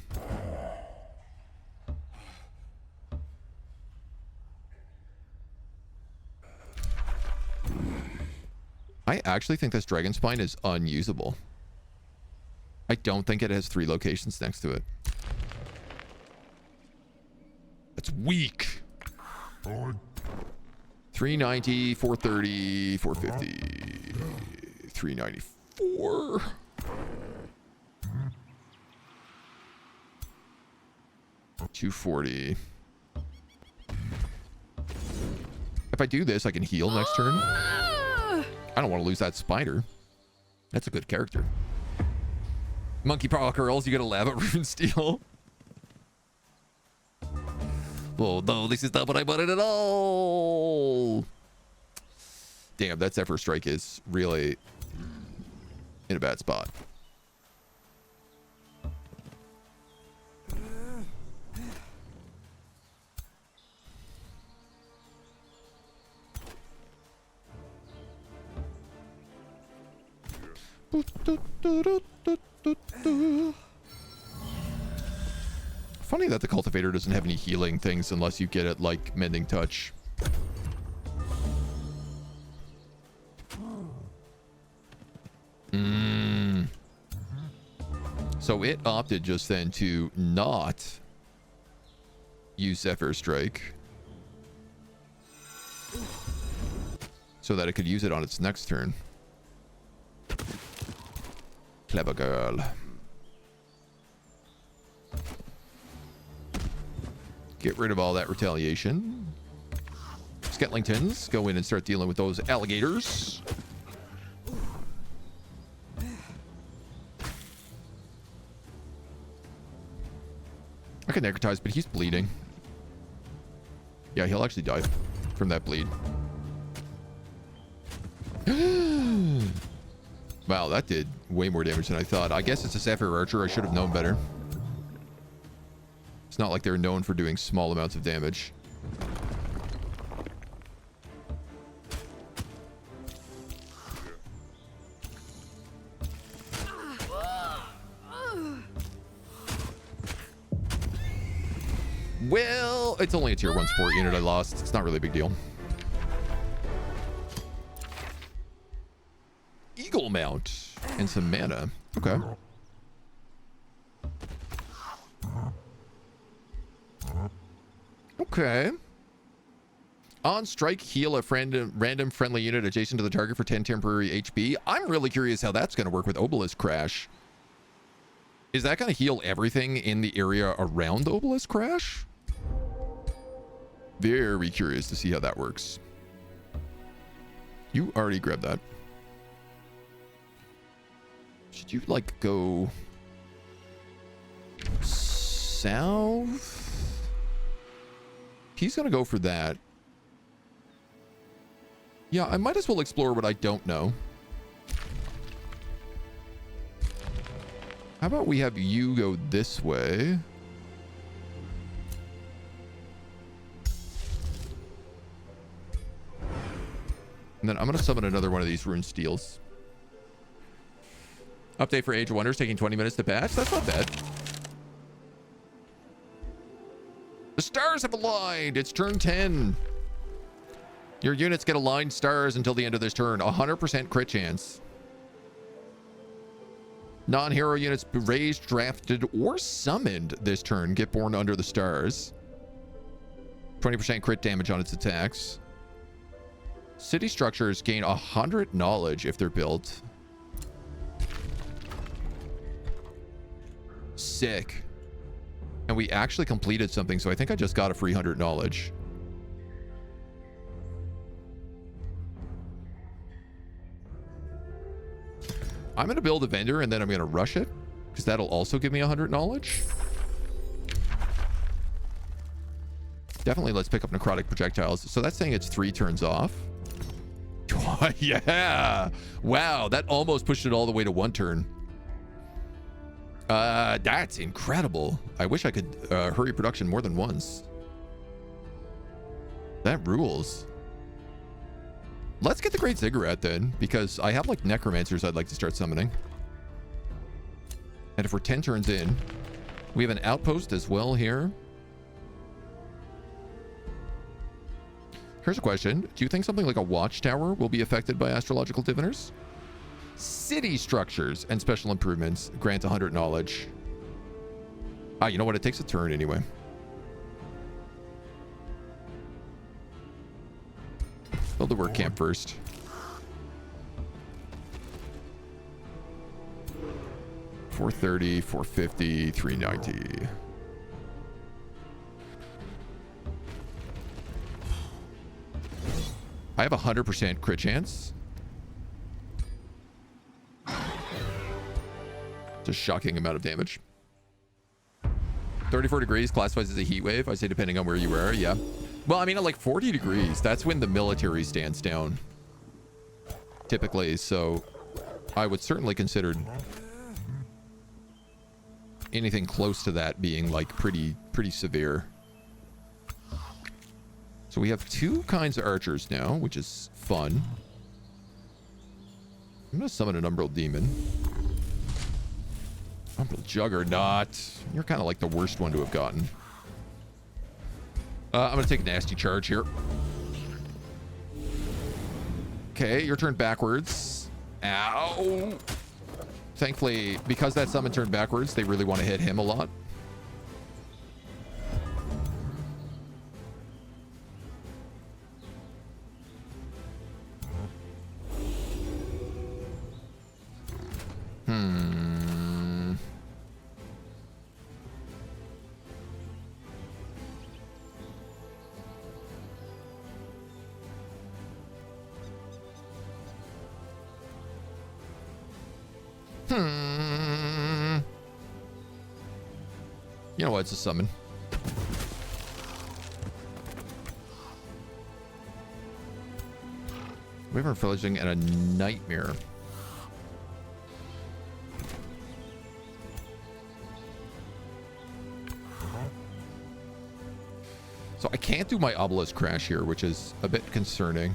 I actually think this dragon spine is unusable. I don't think it has 3 locations next to it. That's weak. 390, 430, 450, 394. $240. If I do this, I can heal next turn. I don't want to lose that spider. That's a good character. Monkey paw curls, you get a lava rune steel. Oh no, this is not what I wanted at all. Damn, that Zephyr Strike is really in a bad spot. Funny that the cultivator doesn't have any healing things unless you get it like mending touch. So it opted just then to not use Zephyr Strike so that it could use it on its next turn. Clever girl. Get rid of all that retaliation. Sketlingtons, go in and start dealing with those alligators. I can necrotize, but he's bleeding. Yeah, he'll actually die from that bleed. Wow, that did way more damage than I thought. I guess it's a Sapphire Archer. I should have known better. It's not like they're known for doing small amounts of damage. Well, it's only a tier 1 sport unit I lost. It's not really a big deal. Eagle mount and some mana. Okay. Okay. On strike, heal a random friendly unit adjacent to the target for 10 temporary HP. I'm really curious how that's going to work with Obelisk Crash. Is that going to heal everything in the area around Obelisk Crash? Very curious to see how that works. You already grabbed that. Should you, like, go south? He's going to go for that. Yeah, I might as well explore what I don't know. How about we have you go this way? And then I'm going to summon another one of these rune steels. Update for Age of Wonders taking 20 minutes to patch. That's not bad. The stars have aligned. It's turn 10. Your units get aligned stars until the end of this turn. 100% crit chance. Non-hero units raised, drafted, or summoned this turn get born under the stars. 20% crit damage on its attacks. City structures gain 100 knowledge if they're built. Sick. And we actually completed something, so I think I just got a free 100 knowledge. I'm going to build a vendor and then I'm going to rush it because that'll also give me 100 knowledge. Definitely let's pick up necrotic projectiles. So that's saying it's 3 turns off. Yeah. Wow. That almost pushed it all the way to 1 turn. That's incredible. I wish I could hurry production more than once. That rules. Let's get the Great Ziggurat then, because I have like necromancers I'd like to start summoning. And if we're 10 turns in, we have an outpost as well here. Here's a question. Do you think something like a watchtower will be affected by astrological diviners? City structures and special improvements grant 100 knowledge. Ah, you know what? It takes a turn anyway. Build the work camp first. $430, $450, $390. I have 100% crit chance. It's a shocking amount of damage. 34 degrees classifies as a heat wave. I say depending on where you are, yeah. Well, I mean, at like 40 degrees, that's when the military stands down. Typically, so I would certainly consider anything close to that being like pretty severe. So we have two kinds of archers now, which is fun. I'm gonna summon an Umbral Demon. Umbral Juggernaut. You're kind of like the worst one to have gotten. I'm gonna take a nasty charge here. Okay, your turn backwards. Ow. Thankfully, because that summon turned backwards, they really want to hit him a lot. You know what? It's a summon. Wyvern Fledgling and a Nightmare. So I can't do my Obelisk Crash here, which is a bit concerning.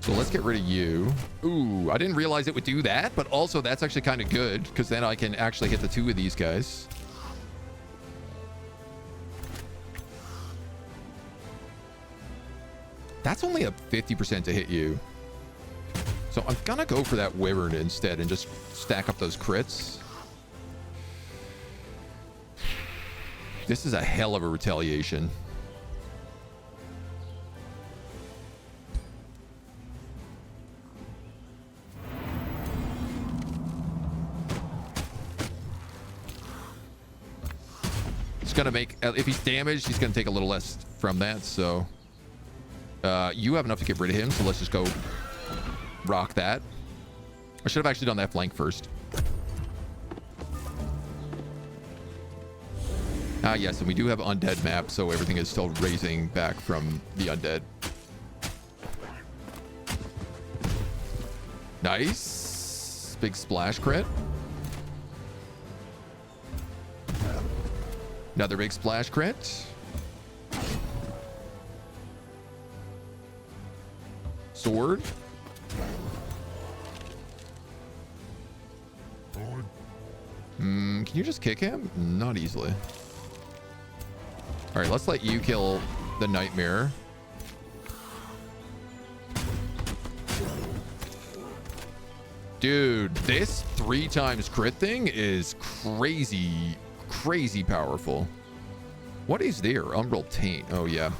So let's get rid of you. Ooh, I didn't realize it would do that, but also that's actually kind of good because then I can actually hit the two of these guys. That's only a 50% to hit you. So I'm gonna go for that Wyvern instead and just stack up those crits. This is a hell of a retaliation. Gonna make, if he's damaged, he's gonna take a little less from that. So you have enough to get rid of him, so let's just go rock that. I should have actually done that flank first. Yes, and we do have undead map, so everything is still raising back from the undead. Nice. Big splash crit. Another big splash crit. Sword. Can you just kick him? Not easily. All right, let's let you kill the Nightmare. Dude, this 3 times crit thing is crazy powerful. What is there? Umbral Taint. Oh yeah.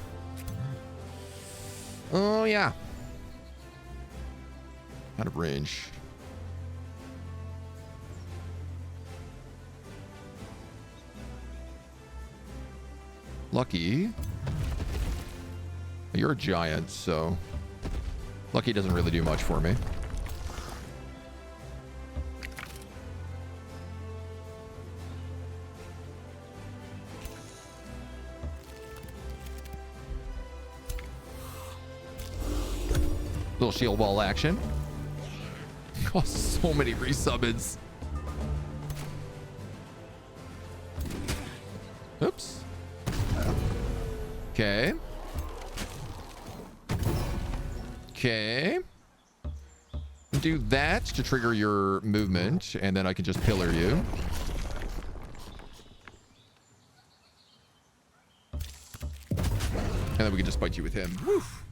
Oh yeah. Out of range. Lucky. You're a giant, so Lucky doesn't really do much for me. Little shield wall action. Oh, so many resummons. Oops. Okay. Okay. Do that to trigger your movement, and then I can just pillar you. And then we can just fight you with him. Woof.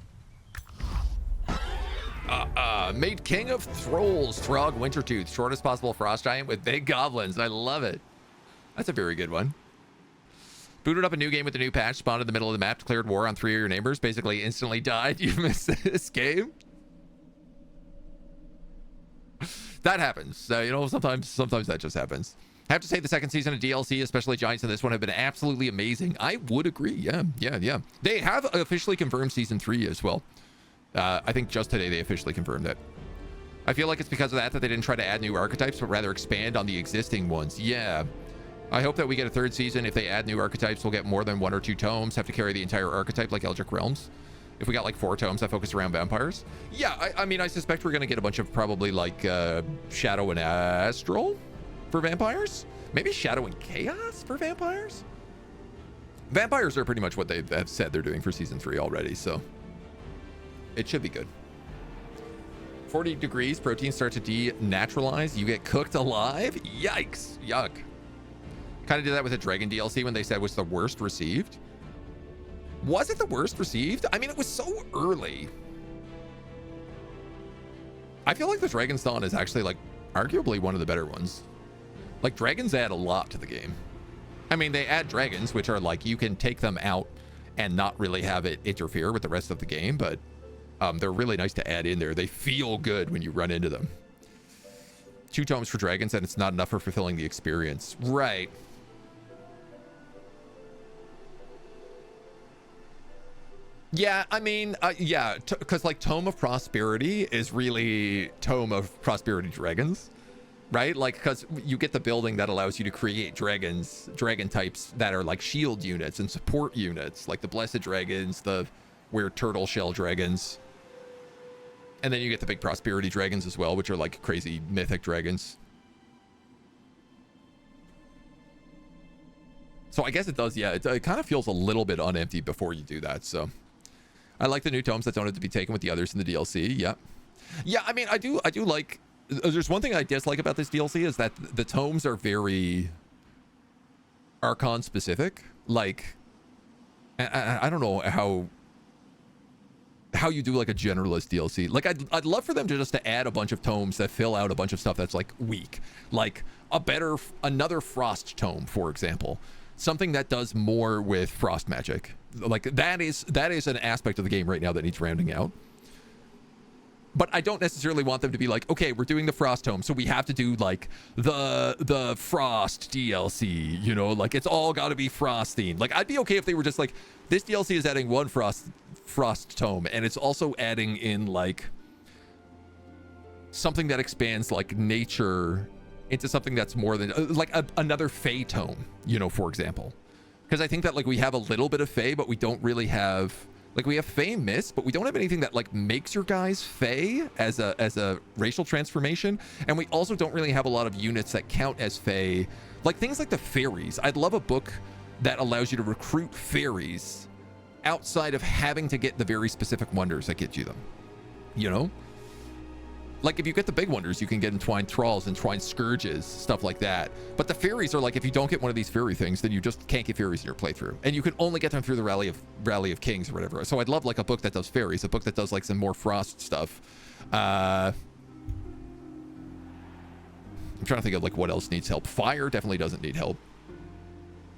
Made king of thralls, Throg Wintertooth, shortest possible frost giant with big goblins. I love it. That's a very good one. Booted up a new game with a new patch, spawned in the middle of the map, declared war on 3 of your neighbors, basically instantly died. You missed this game. That happens. You know, sometimes that just happens. I have to say the second season of DLC, especially Giants in this one, have been absolutely amazing. I would agree. Yeah. They have officially confirmed season 3 as well. I think just today they officially confirmed it. I feel like it's because of that they didn't try to add new archetypes, but rather expand on the existing ones. Yeah. I hope that we get a 3rd season. If they add new archetypes, we'll get more than 1 or 2 tomes, have to carry the entire archetype like Eldritch Realms. If we got like 4 tomes that focus around vampires. Yeah, I mean, I suspect we're going to get a bunch of probably like Shadow and Astral for vampires. Maybe Shadow and Chaos for vampires. Vampires are pretty much what they have said they're doing for season 3 already, so it should be good. 40 degrees, protein starts to denaturalize. You get cooked alive. Yikes. Yuck. Kind of did that with a Dragon DLC when they said it was the worst received. Was it the worst received? I mean, it was so early. I feel like the Dragon's Dawn is actually like arguably one of the better ones. Like dragons add a lot to the game. I mean, they add dragons, which are like, you can take them out and not really have it interfere with the rest of the game, but they're really nice to add in there. They feel good when you run into them. 2 tomes for dragons, and it's not enough for fulfilling the experience. Right. Yeah, I mean, yeah, because like Tome of Prosperity is really Tome of Prosperity Dragons, right? Like, because you get the building that allows you to create dragons, dragon types that are like shield units and support units, like the Blessed Dragons, the weird turtle shell dragons. And then you get the big Prosperity Dragons as well, which are like crazy mythic dragons. So I guess it does, yeah, it kind of feels a little bit unempty before you do that, so. I like the new tomes that don't have to be taken with the others in the DLC. Yeah. Yeah, I mean, I do like, there's one thing I dislike about this DLC is that the tomes are very Archon specific. Like, I don't know how you do like a generalist DLC. Like, I'd love for them to add a bunch of tomes that fill out a bunch of stuff that's like weak. Like another Frost tome, for example. Something that does more with frost magic. Like that is an aspect of the game right now that needs rounding out. But I don't necessarily want them to be like, okay, we're doing the Frost tome, so we have to do like the Frost DLC, you know, like it's all got to be Frost themed. Like I'd be okay if they were just like, this DLC is adding 1 Frost tome, and it's also adding in like something that expands like nature into something that's more than like another Fey tome, you know, for example. Because I think that like we have a little bit of Fey, but we don't really have, like we have Fey Mist, but we don't have anything that like makes your guys Fey as a racial transformation. And we also don't really have a lot of units that count as Fey, like things like the fairies. I'd love a book that allows you to recruit fairies outside of having to get the very specific wonders that get you them, you know? Like if you get the big wonders, you can get entwined thralls, entwined scourges, stuff like that. But the fairies are like, if you don't get one of these fairy things, then you just can't get fairies in your playthrough. And you can only get them through the Rally of Kings or whatever. So I'd love like a book that does fairies, a book that does like some more frost stuff. I'm trying to think of like what else needs help. Fire definitely doesn't need help.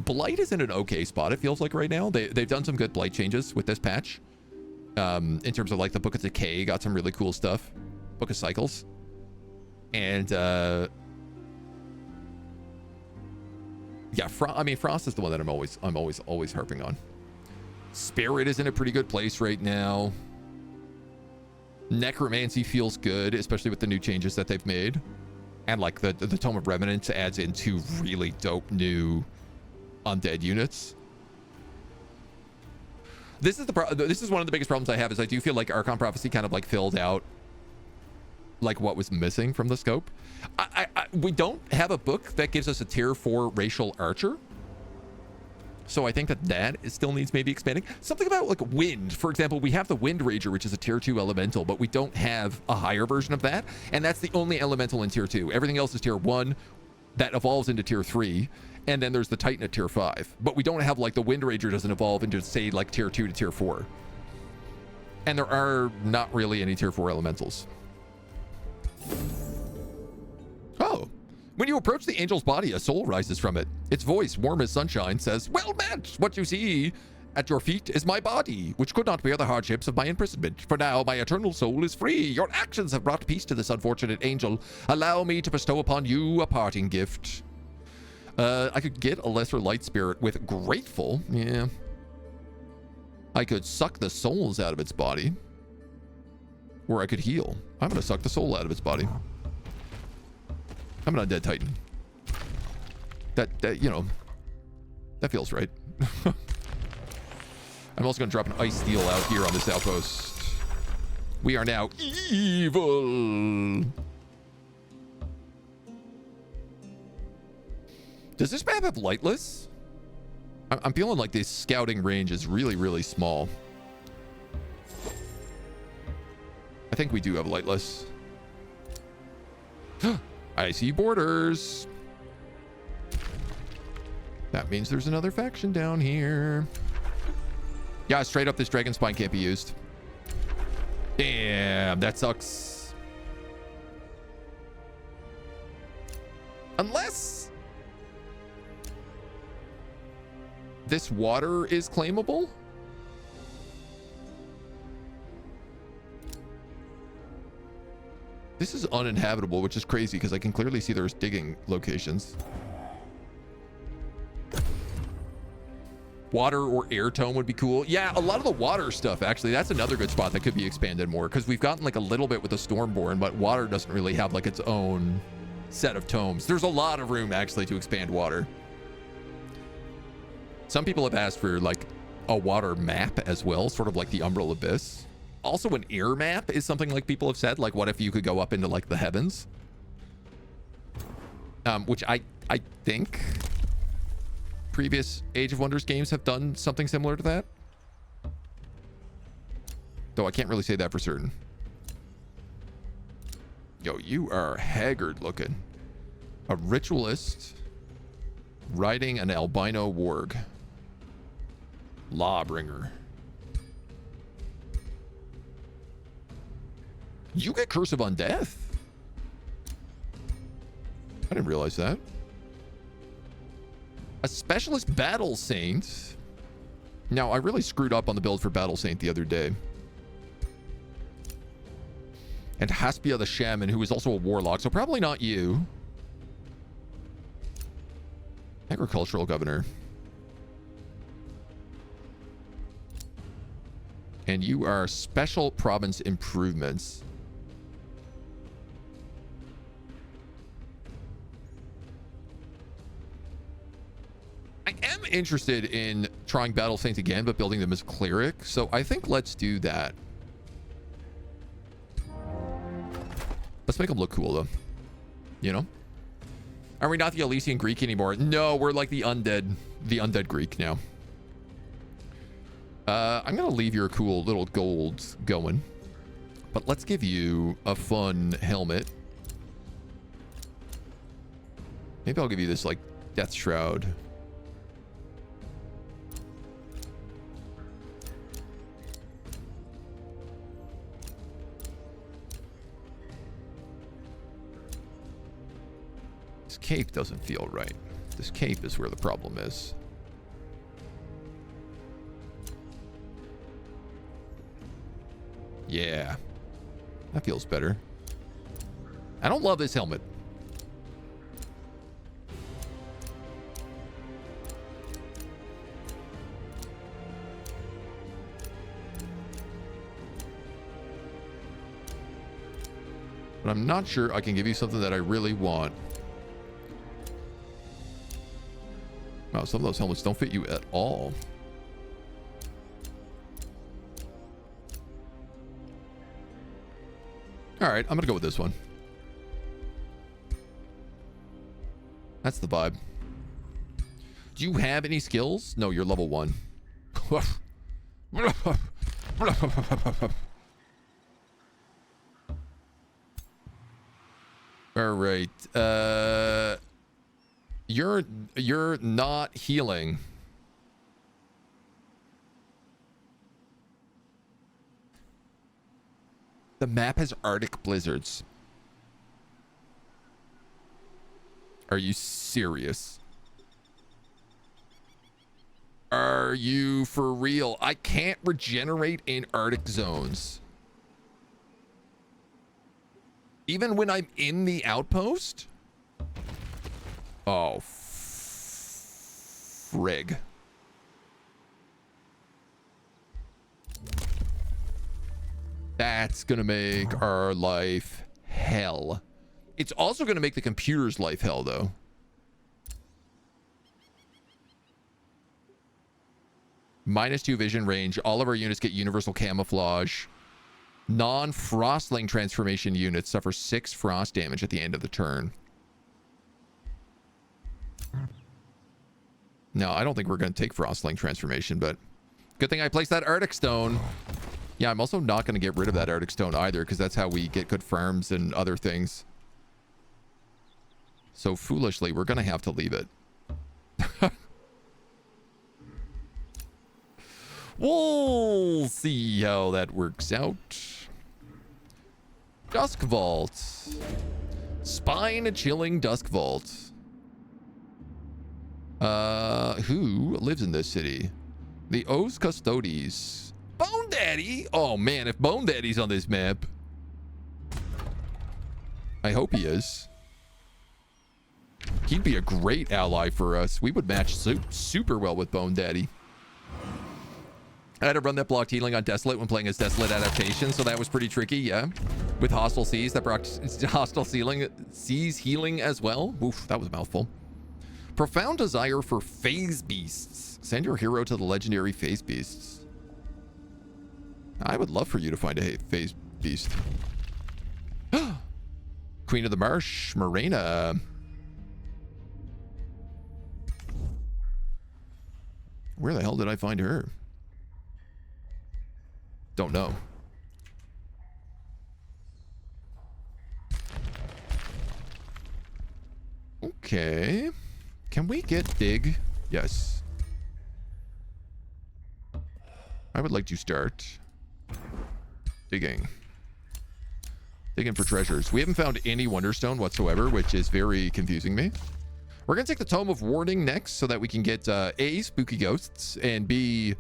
Blight is in an okay spot, it feels like right now. They've done some good blight changes with this patch. In terms of like the Book of Decay got some really cool stuff. Book of Cycles, and yeah, I mean Frost is the one that I'm always harping on. Spirit is in a pretty good place right now. Necromancy feels good, especially with the new changes that they've made, and like the Tome of Revenants adds in 2 really dope new undead units. This is one of the biggest problems I have is I do feel like Archon Prophecy kind of like filled out like what was missing from the scope. We don't have a book that gives us a tier 4 racial archer. So I think that still needs maybe expanding. Something about like wind, for example, we have the Wind Rager, which is a tier 2 elemental, but we don't have a higher version of that. And that's the only elemental in tier 2. Everything else is tier 1 that evolves into tier 3. And then there's the Titan at tier 5. But we don't have like the Wind Rager doesn't evolve into say like tier 2 to tier 4. And there are not really any tier 4 elementals. Oh. When you approach the angel's body, a soul rises from it. Its voice, warm as sunshine, says, "Well met! What you see at your feet is my body, which could not bear the hardships of my imprisonment. For now, my eternal soul is free. Your actions have brought peace to this unfortunate angel. Allow me to bestow upon you a parting gift." I could get a lesser light spirit with grateful. Yeah. I could suck the souls out of its body. Or I could heal. I'm going to suck the soul out of its body. I'm an Undead Titan. That you know, that feels right. I'm also going to drop an ice steel out here on this outpost. We are now evil. Does this map have lightless? I'm feeling like this scouting range is really, really small. I think we do have lightless. I see borders. That means there's another faction down here. Yeah, straight up, this dragon spine can't be used. Damn, that sucks. Unless this water is claimable. This is uninhabitable, which is crazy because I can clearly see there's digging locations. Water or air tome would be cool. Yeah, a lot of the water stuff, actually, that's another good spot that could be expanded more because we've gotten like a little bit with the Stormborn, but water doesn't really have like its own set of tomes. There's a lot of room actually to expand water. Some people have asked for like a water map as well, sort of like the Umbral Abyss. Also, an air map is something like people have said, like what if you could go up into like the heavens? Which I think previous Age of Wonders games have done something similar to that. Though I can't really say that for certain. Yo, you are haggard looking. A ritualist riding an albino warg. Lawbringer. You get Curse of Undeath? I didn't realize that. A Specialist Battle Saint. Now, I really screwed up on the build for Battle Saint the other day. And Haspia the Shaman, who is also a Warlock, so probably not you. Agricultural Governor. And you are Special Province Improvements. I am interested in trying Battle Saints again, but building them as Cleric. So I think let's do that. Let's make them look cool, though. You know? Are we not the Elysian Greek anymore? No, we're like the undead Greek now. I'm going to leave your cool little golds going. But let's give you a fun helmet. Maybe I'll give you this, like, Death Shroud. This cape doesn't feel right. This cape is where the problem is. Yeah. That feels better. I don't love this helmet. But I'm not sure I can give you something that I really want. Wow, some of those helmets don't fit you at all. All right, I'm gonna go with this one. That's the vibe. Do you have any skills? No, you're level 1. All right. You're not healing. The map has Arctic blizzards. Are you serious? Are you for real? I can't regenerate in Arctic zones. Even when I'm in the outpost? Oh, frig. That's gonna make our life hell. It's also gonna make the computer's life hell, though. -2 vision range. All of our units get universal camouflage. Non-frostling transformation units suffer 6 frost damage at the end of the turn. No, I don't think we're going to take frostling transformation, but good thing I placed that Arctic stone. Yeah, I'm also not going to get rid of that Arctic stone either, because that's how we get good farms and other things. So foolishly, we're going to have to leave it. We'll see how that works out. Dusk Vault. Spine-chilling Dusk Vault. Who lives in this city? The O's Custodes. Bone Daddy? Oh man, if Bone Daddy's on this map. I hope he is. He'd be a great ally for us. We would match super well with Bone Daddy. I had to run that blocked healing on Desolate when playing as Desolate Adaptation, so that was pretty tricky, yeah. With Hostile Seas, that brought Hostile Seas healing as well. Oof, that was a mouthful. Profound desire for Phase Beasts. Send your hero to the legendary Phase Beasts. I would love for you to find a Phase Beast. Queen of the Marsh, Morena. Where the hell did I find her? Don't know. Okay. Can we get dig? Yes. I would like to start digging. Digging for treasures. We haven't found any Wonderstone whatsoever, which is very confusing me. We're going to take the Tome of Warding next so that we can get A, spooky ghosts, and B,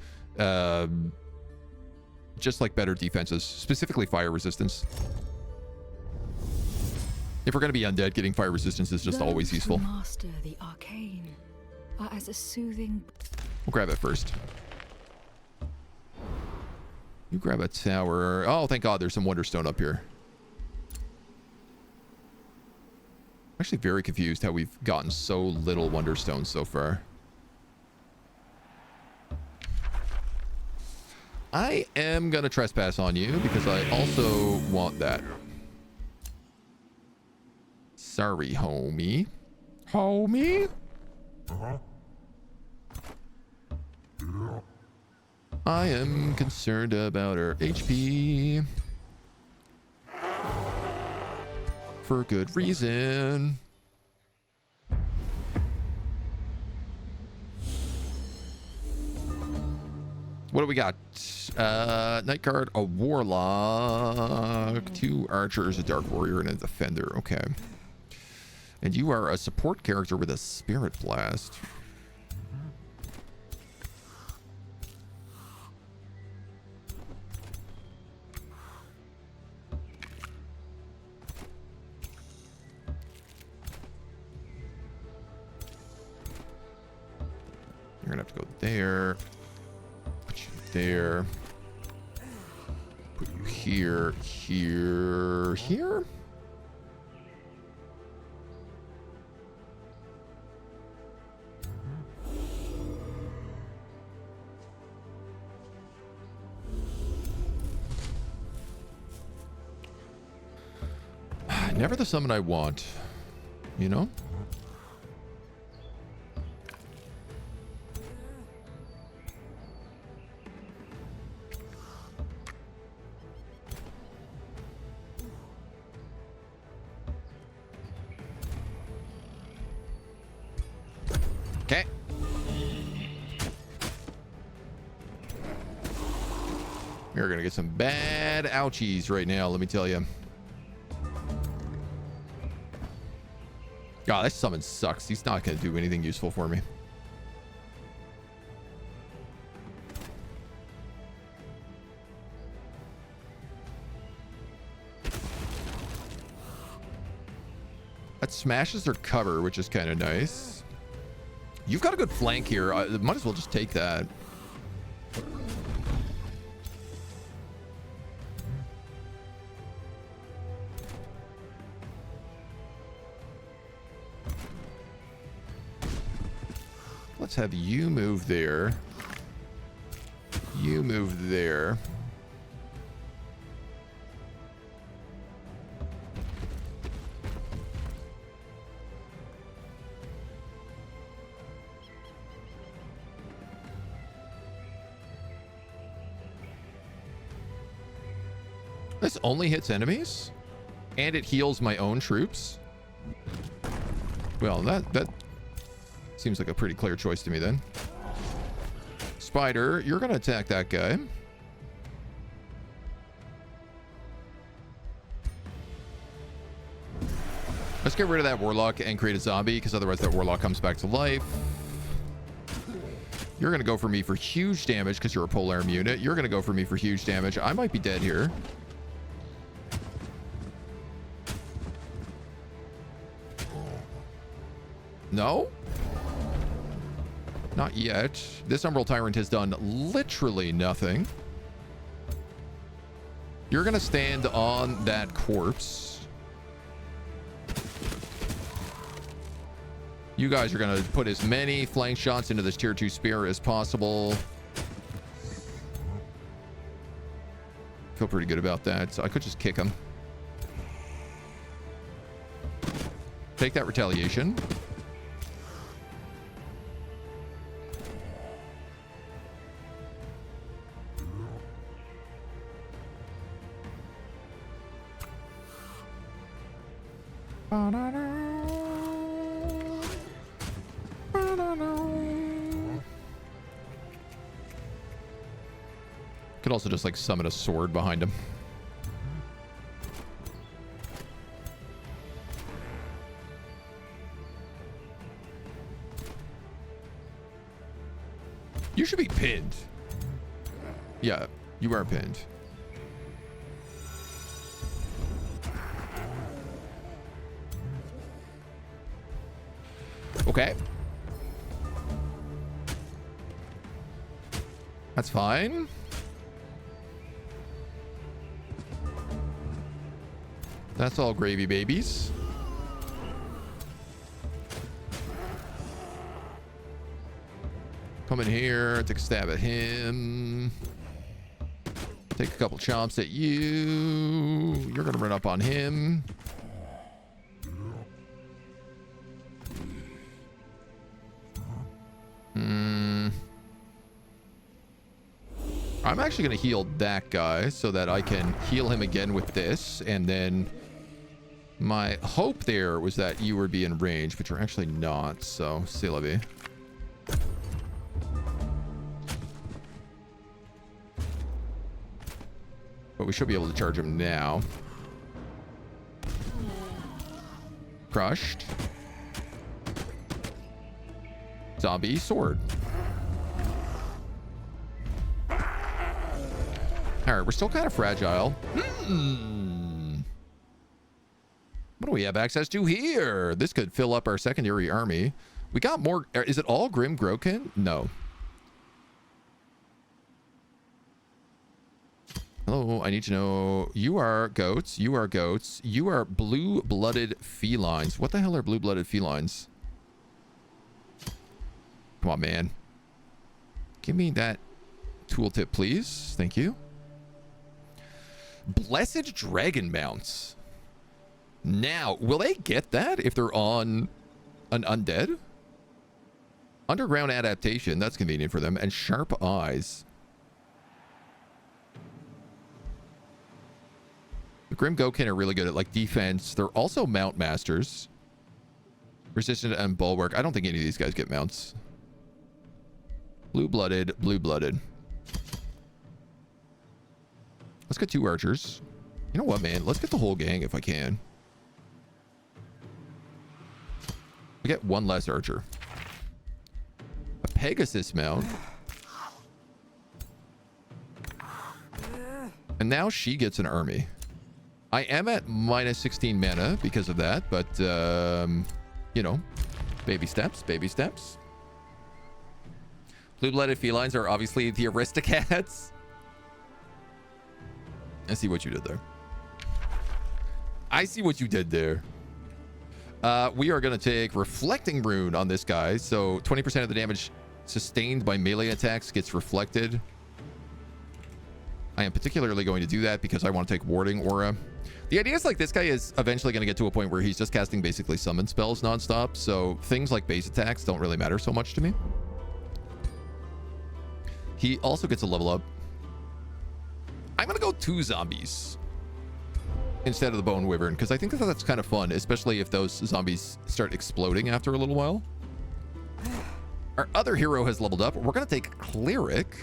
just like better defenses, specifically fire resistance. If we're going to be undead, getting fire resistance is just always useful. Those who master the arcane are as a soothing. We'll grab it first. You grab a tower. Oh, thank God there's some Wonderstone up here. I'm actually very confused how we've gotten so little Wonderstone so far. I am going to trespass on you because I also want that. Sorry, homie. Homie? I am concerned about our HP. For good reason. What do we got? Night Guard, a Warlock, 2 Archers, a Dark Warrior, and a Defender. Okay. And you are a support character with a Spirit Blast. You're gonna have to go there. Put you there. Put you here, here, here. Never the summon I want, you know? Okay. We're gonna get some bad ouchies right now, let me tell you. God, this summon sucks. He's not gonna do anything useful for me. That smashes their cover, which is kind of nice. You've got a good flank here. I might as well just take that. Let's have you move there. You move there. This only hits enemies, and it heals my own troops. Well, that seems like a pretty clear choice to me then. Spider, you're gonna attack that guy. Let's get rid of that warlock and create a zombie, because otherwise that warlock comes back to life. You're gonna go for me for huge damage because you're a polearm unit. You're gonna go for me for huge damage. I might be dead here. No? Not yet. This Umbral Tyrant has done literally nothing. You're going to stand on that corpse. You guys are going to put as many flank shots into this tier 2 spear as possible. Feel pretty good about that. So I could just kick him. Take that retaliation. Could also just like summon a sword behind him. You should be pinned. Yeah, you are pinned. Okay. That's fine. That's all gravy, babies. Come in here, take a stab at him. Take a couple chomps at you. You're gonna run up on him. I'm actually going to heal that guy so that I can heal him again with this. And then my hope there was that you would be in range, but you're actually not. So, c'est la vie. But we should be able to charge him now. Crushed. Zombie sword. All right, we're still kind of fragile. What do we have access to here? This could fill up our secondary army. We got more. Is it all Grim Grokin? No. Hello, I need to know. You are goats. You are goats. You are blue-blooded felines. What the hell are blue-blooded felines? Come on, man. Give me that tooltip, please. Thank you. Blessed Dragon Mounts. Now, will they get that if they're on an undead? Underground adaptation, that's convenient for them. And sharp eyes. The Grim Gokin are really good at like defense. They're also mount masters. Resistant and bulwark. I don't think any of these guys get mounts. Blue-blooded, blue-blooded. Let's get 2 archers. You know what, man? Let's get the whole gang if I can. We get 1 less archer. A Pegasus mount. And now she gets an army. I am at minus 16 mana because of that, but, you know, baby steps, baby steps. Blue-blooded felines are obviously the aristocrats. I see what you did there. I see what you did there. We are going to take Reflecting Rune on this guy. So 20% of the damage sustained by melee attacks gets reflected. I am particularly going to do that because I want to take Warding Aura. The idea is like this guy is eventually going to get to a point where he's just casting basically summon spells nonstop. So things like base attacks don't really matter so much to me. He also gets a level up. I'm going to go 2 zombies instead of the Bone Wyvern because I think that's kind of fun, especially if those zombies start exploding after a little while. Our other hero has leveled up. We're going to take Cleric,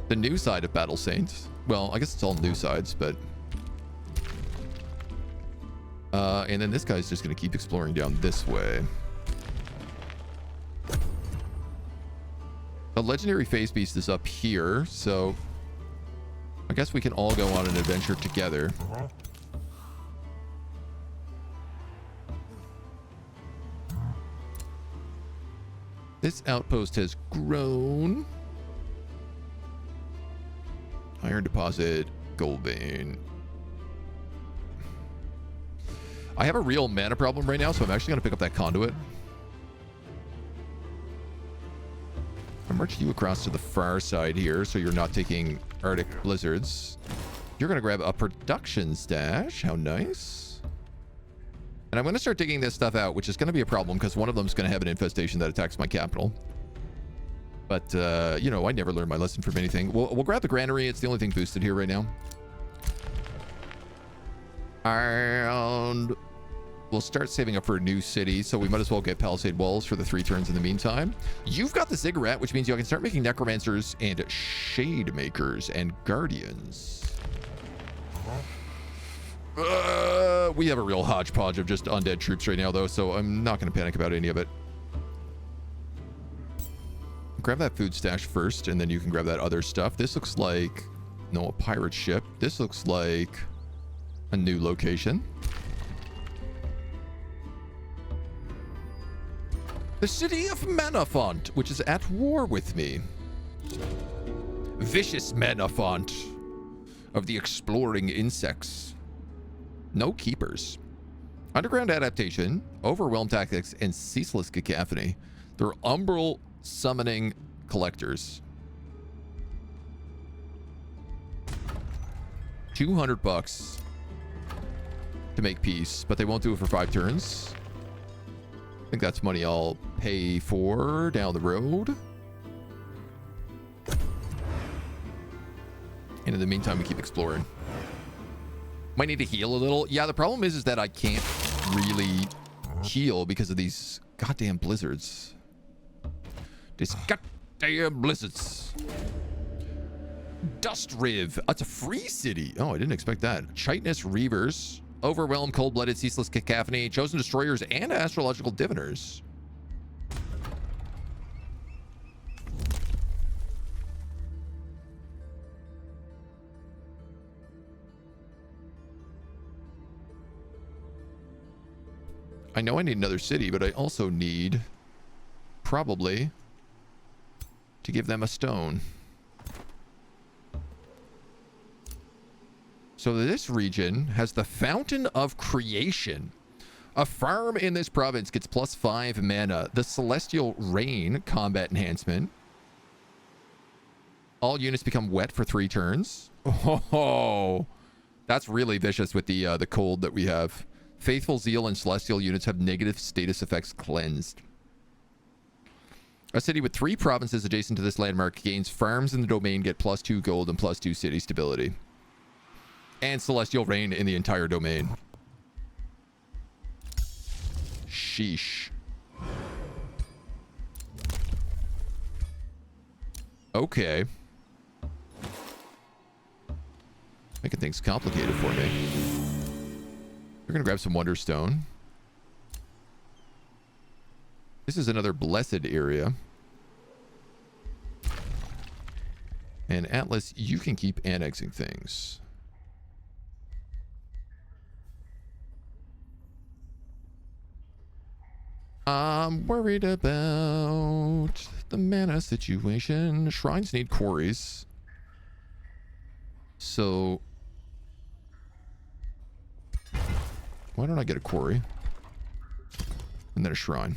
the new side of Battle Saint. Well, I guess it's all new sides, but... and then this guy's just going to keep exploring down this way. The legendary Phase Beast is up here, so I guess we can all go on an adventure together. This outpost has grown. Iron deposit, gold vein. I have a real mana problem right now, so I'm actually going to pick up that conduit. I marched you across to the far side here, so you're not taking Arctic blizzards. You're going to grab a production stash. How nice. And I'm going to start digging this stuff out, which is going to be a problem because one of them is going to have an infestation that attacks my capital. But, you know, I never learned my lesson from anything. We'll grab the granary. It's the only thing boosted here right now. And we'll start saving up for a new city, so we might as well get palisade walls for the 3 turns in the meantime. You've got the ziggurat, which means you can start making necromancers and shade makers and guardians. We have a real hodgepodge of just undead troops right now, though, so I'm not going to panic about any of it. Grab that food stash first, and then you can grab that other stuff. This looks like... no, a pirate ship. This looks like a new location. The city of Manafont, which is at war with me. Vicious Manafont of the exploring insects. No keepers. Underground adaptation, overwhelm tactics, and ceaseless cacophony. They're umbral summoning collectors. 200 bucks to make peace, but they won't do it for 5 turns. I think that's money I'll pay for down the road. And in the meantime, we keep exploring. Might need to heal a little. Yeah, the problem is that I can't really heal because of these goddamn blizzards. These goddamn blizzards. Dust Riv. It's a free city. Oh, I didn't expect that. Chitinous Reavers. Overwhelmed, Cold-Blooded, Ceaseless Cacophony, Chosen Destroyers, and Astrological Diviners. I know I need another city, but I also need probably to give them a stone. So this region has the Fountain of Creation. A farm in this province gets +5 mana. The Celestial Rain combat enhancement. All units become wet for 3 turns. Oh, That's really vicious with the cold that we have. Faithful Zeal and Celestial units have negative status effects cleansed. A city with 3 provinces adjacent to this landmark gains farms in the domain, get +2 gold and +2 city stability. And Celestial Reign in the entire domain. Sheesh. Okay. Making things complicated for me. We're going to grab some Wonderstone. This is another blessed area. And Atlas, you can keep annexing things. I'm worried about the mana situation. Shrines need quarries. So why don't I get a quarry? And then a shrine.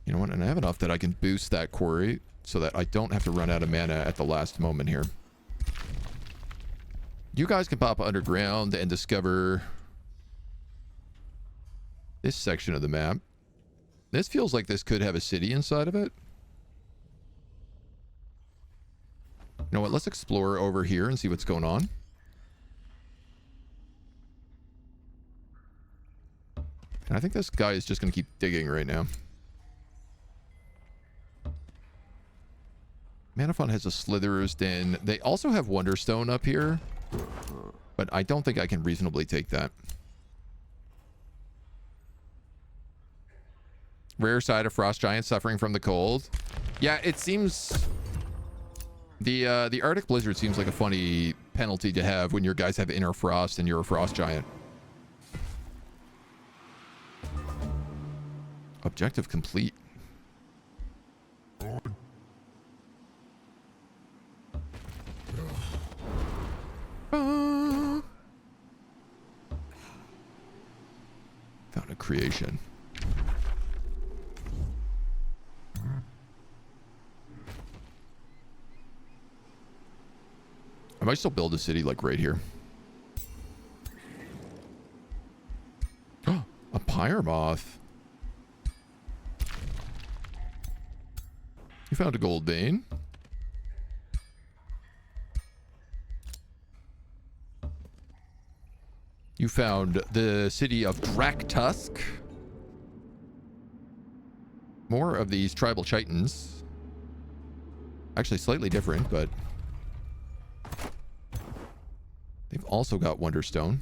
You know what? And I have enough that I can boost that quarry so that I don't have to run out of mana at the last moment here. You guys can pop underground and discover this section of the map. This feels like this could have a city inside of it. You know what? Let's explore over here and see what's going on. And I think this guy is just going to keep digging right now. Manafon has a Slitherer's Den. They also have Wonderstone up here, but I don't think I can reasonably take that. Rare side of Frost Giant suffering from the cold. Yeah, it seems... The Arctic Blizzard seems like a funny penalty to have when your guys have Inner Frost and you're a Frost Giant. Objective complete. Found a creation. I might still build a city like right here. Oh, a Pyremoth. You found a gold vein. You found the city of Draktusk. More of these tribal chitons. Actually slightly different, but they've also got Wonderstone.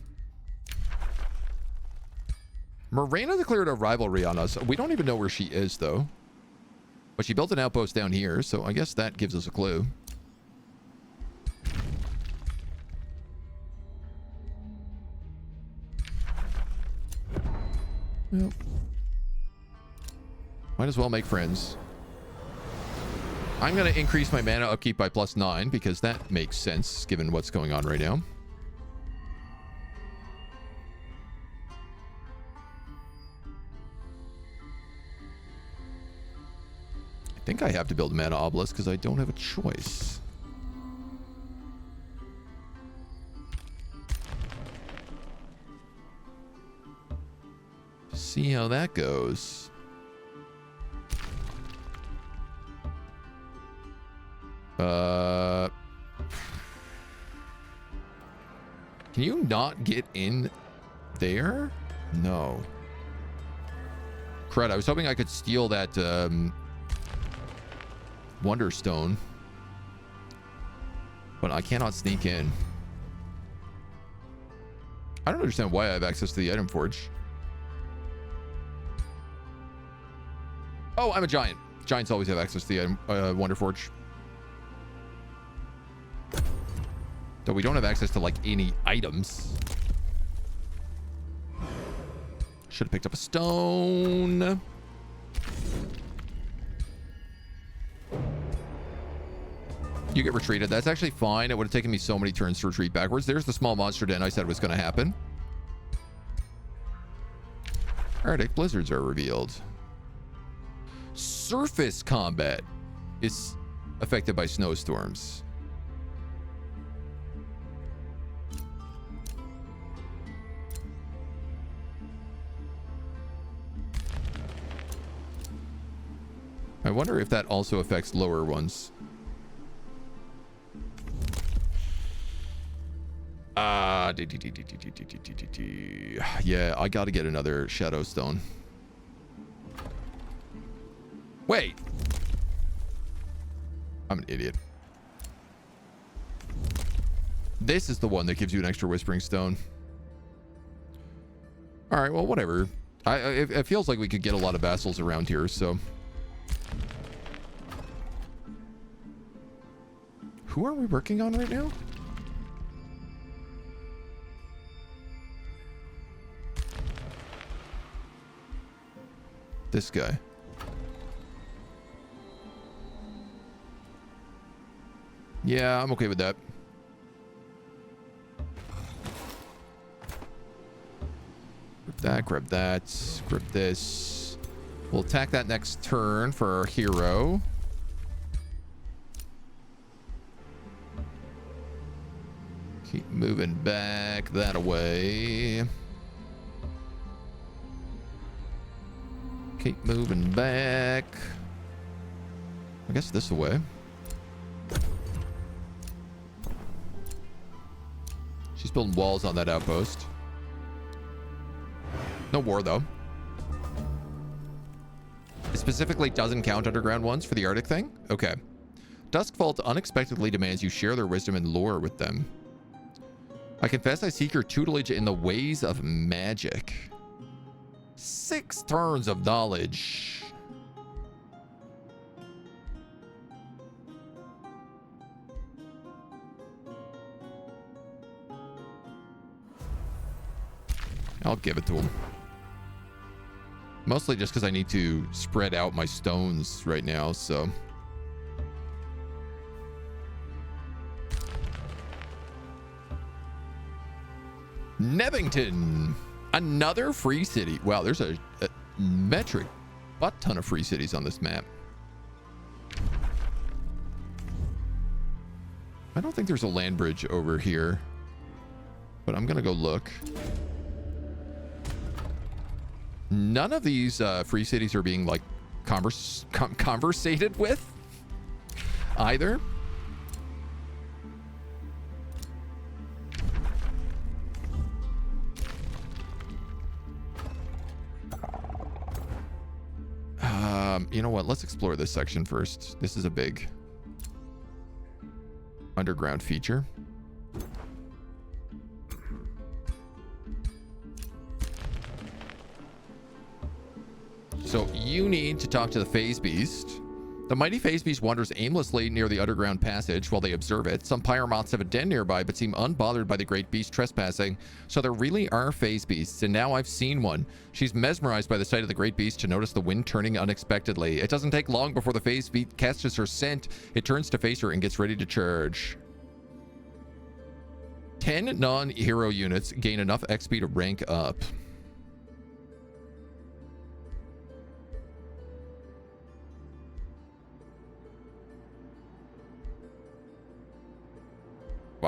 Morena declared a rivalry on us. We don't even know where she is, though. But she built an outpost down here, so I guess that gives us a clue. Well, might as well make friends. I'm going to increase my mana upkeep by +9 because that makes sense given what's going on right now. I think I have to build a mana obelisk because I don't have a choice. See how that goes. Can you not get in there? No. Crud, I was hoping I could steal that Wonderstone. But I cannot sneak in. I don't understand why I have access to the item forge. Oh, I'm a giant. Giants always have access to the item, Wonder Forge. Though we don't have access to, like, any items. Should have picked up a stone. You get retreated. That's actually fine. It would have taken me so many turns to retreat backwards. There's the small monster den I said was going to happen. Arctic blizzards are revealed. Surface combat is affected by snowstorms. I wonder if that also affects lower ones. Yeah, I gotta get another shadow stone. Wait. I'm an idiot. This is the one that gives you an extra whispering stone. All right, well, whatever. It feels like we could get a lot of vassals around here, so. Who are we working on right now? This guy. Yeah, I'm okay with that. Grab that, grab this. We'll attack that next turn for our hero. Keep moving back that away. Keep moving back. I guess this way. She's building walls on that outpost. No war, though. It specifically doesn't count underground ones for the Arctic thing? Okay. Duskvault unexpectedly demands you share their wisdom and lore with them. I confess I seek your tutelage in the ways of magic. 6 turns of knowledge. I'll give it to him. Mostly just because I need to spread out my stones right now, so. Nevington. Another free city. Wow, there's a metric butt ton of free cities on this map. I don't think there's a land bridge over here, but I'm gonna go look. None of these free cities are being like conversated with either. You know what? Let's explore this section first. This is a big underground feature. So you need to talk to the Phase Beast. The mighty Phase Beast wanders aimlessly near the underground passage while they observe it. Some pyromoths have a den nearby but seem unbothered by the great beast trespassing. So there really are Phase Beasts, and now I've seen one. She's mesmerized by the sight of the great beast to notice the wind turning unexpectedly. It doesn't take long before the Phase Beast catches her scent. It turns to face her and gets ready to charge. 10 non-hero units gain enough XP to rank up.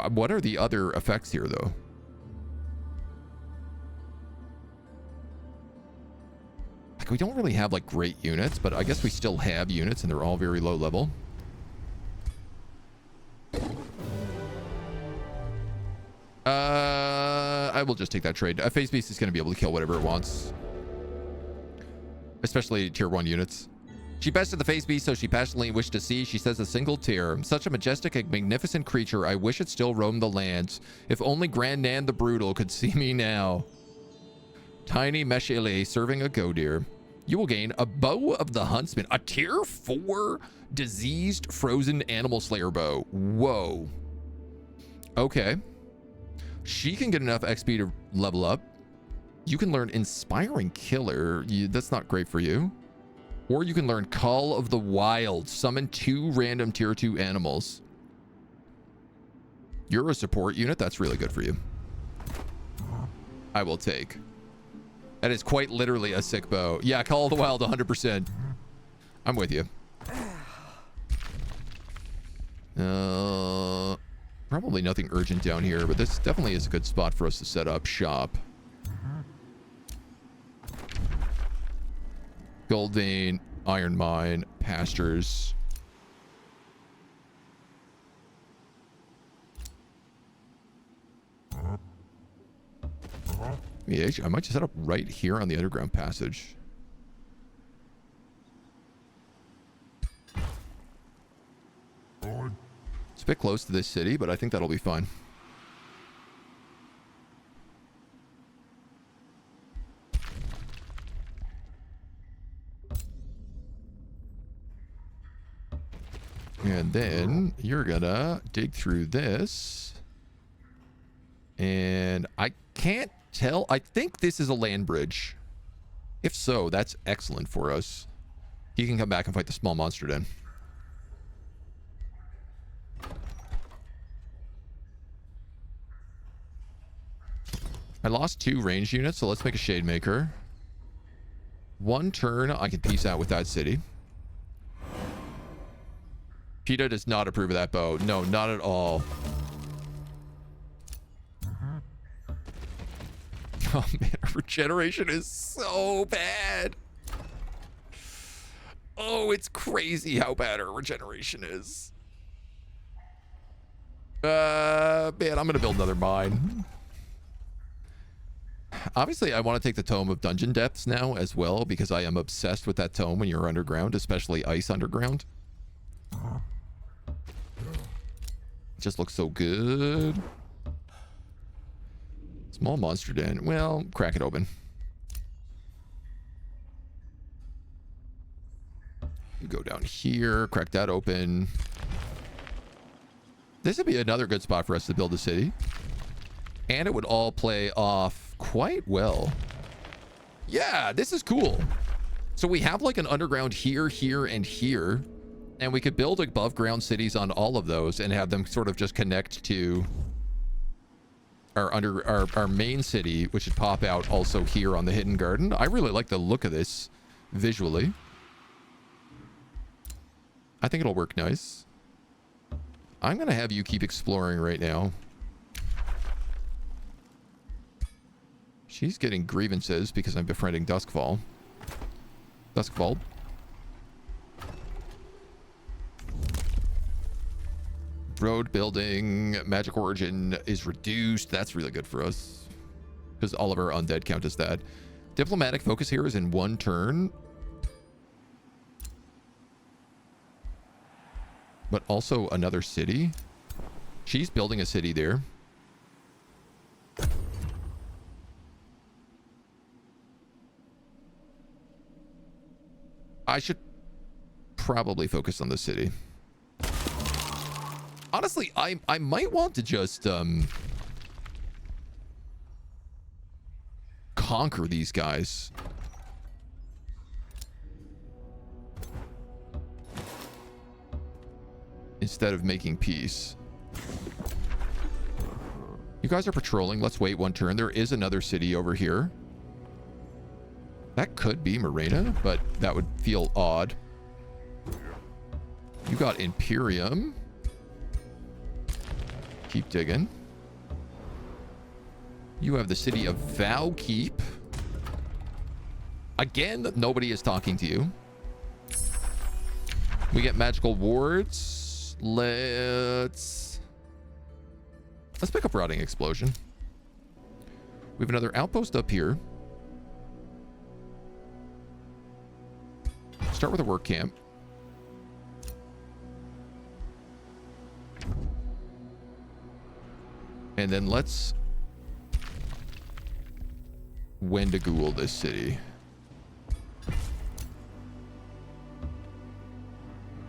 What are the other effects here, though? Like, we don't really have, like, great units, but I guess we still have units, and they're all very low level. I will just take that trade. Phase Beast is going to be able to kill whatever it wants. Especially tier 1 units. She bested the Phase Beast, so she passionately wished to see. She says a single tear. Such a majestic and magnificent creature. I wish it still roamed the lands. If only Grand Nan the Brutal could see me now. Tiny Meshile serving a Godeer. You will gain a Bow of the Huntsman. A tier 4 diseased frozen animal slayer bow. Whoa. Okay. She can get enough XP to level up. You can learn Inspiring Killer. That's not great for you. Or you can learn Call of the Wild. Summon 2 random tier 2 animals. You're a support unit. That's really good for you. I will take. That is quite literally a sick bow. Yeah, Call of the Wild 100%. I'm with you. Probably nothing urgent down here, but this definitely is a good spot for us to set up shop. Gold vein, iron mine, pastures. Yeah, I might just set up right here on the underground passage. It's a bit close to this city, but I think that'll be fine. And then you're gonna dig through this. And I can't tell. I think this is a land bridge. If so, that's excellent for us. He can come back and fight the small monster den. I lost 2 ranged units, so let's make a Shade Maker. 1 turn, I can peace out with that city. PETA does not approve of that bow. No, not at all. Oh man, our regeneration is so bad. Oh, it's crazy how bad our regeneration is. Man, I'm gonna build another mine. Obviously, I want to take the Tome of Dungeon Depths now as well, because I am obsessed with that tome when you're underground, especially Ice Underground. It just looks so good. Small monster den. Well, crack it open. You go down here, crack that open. This would be another good spot for us to build a city. And it would all play off quite well. Yeah, this is cool. So we have like an underground here, here, and here. And we could build above ground cities on all of those and have them sort of just connect to our main city, which would pop out also here on the Hidden Garden. I really like the look of this visually. I think it'll work nice. I'm going to have you keep exploring right now. She's getting grievances because I'm befriending Duskfall. Duskfall. Road building, magic origin is reduced. That's really good for us because all of our undead count as that. Diplomatic focus here is in 1 turn. But also another city. She's building a city there. I should probably focus on the city. Honestly, I might want to just conquer these guys. Instead of making peace. You guys are patrolling. Let's wait 1 turn. There is another city over here. That could be Morena, but that would feel odd. You got Imperium. Keep digging. You have the city of Vowkeep. Again, nobody is talking to you. We get magical wards. Let's pick up Rotting Explosion. We have another outpost up here. Start with a work camp. And then let's Wendigool this city.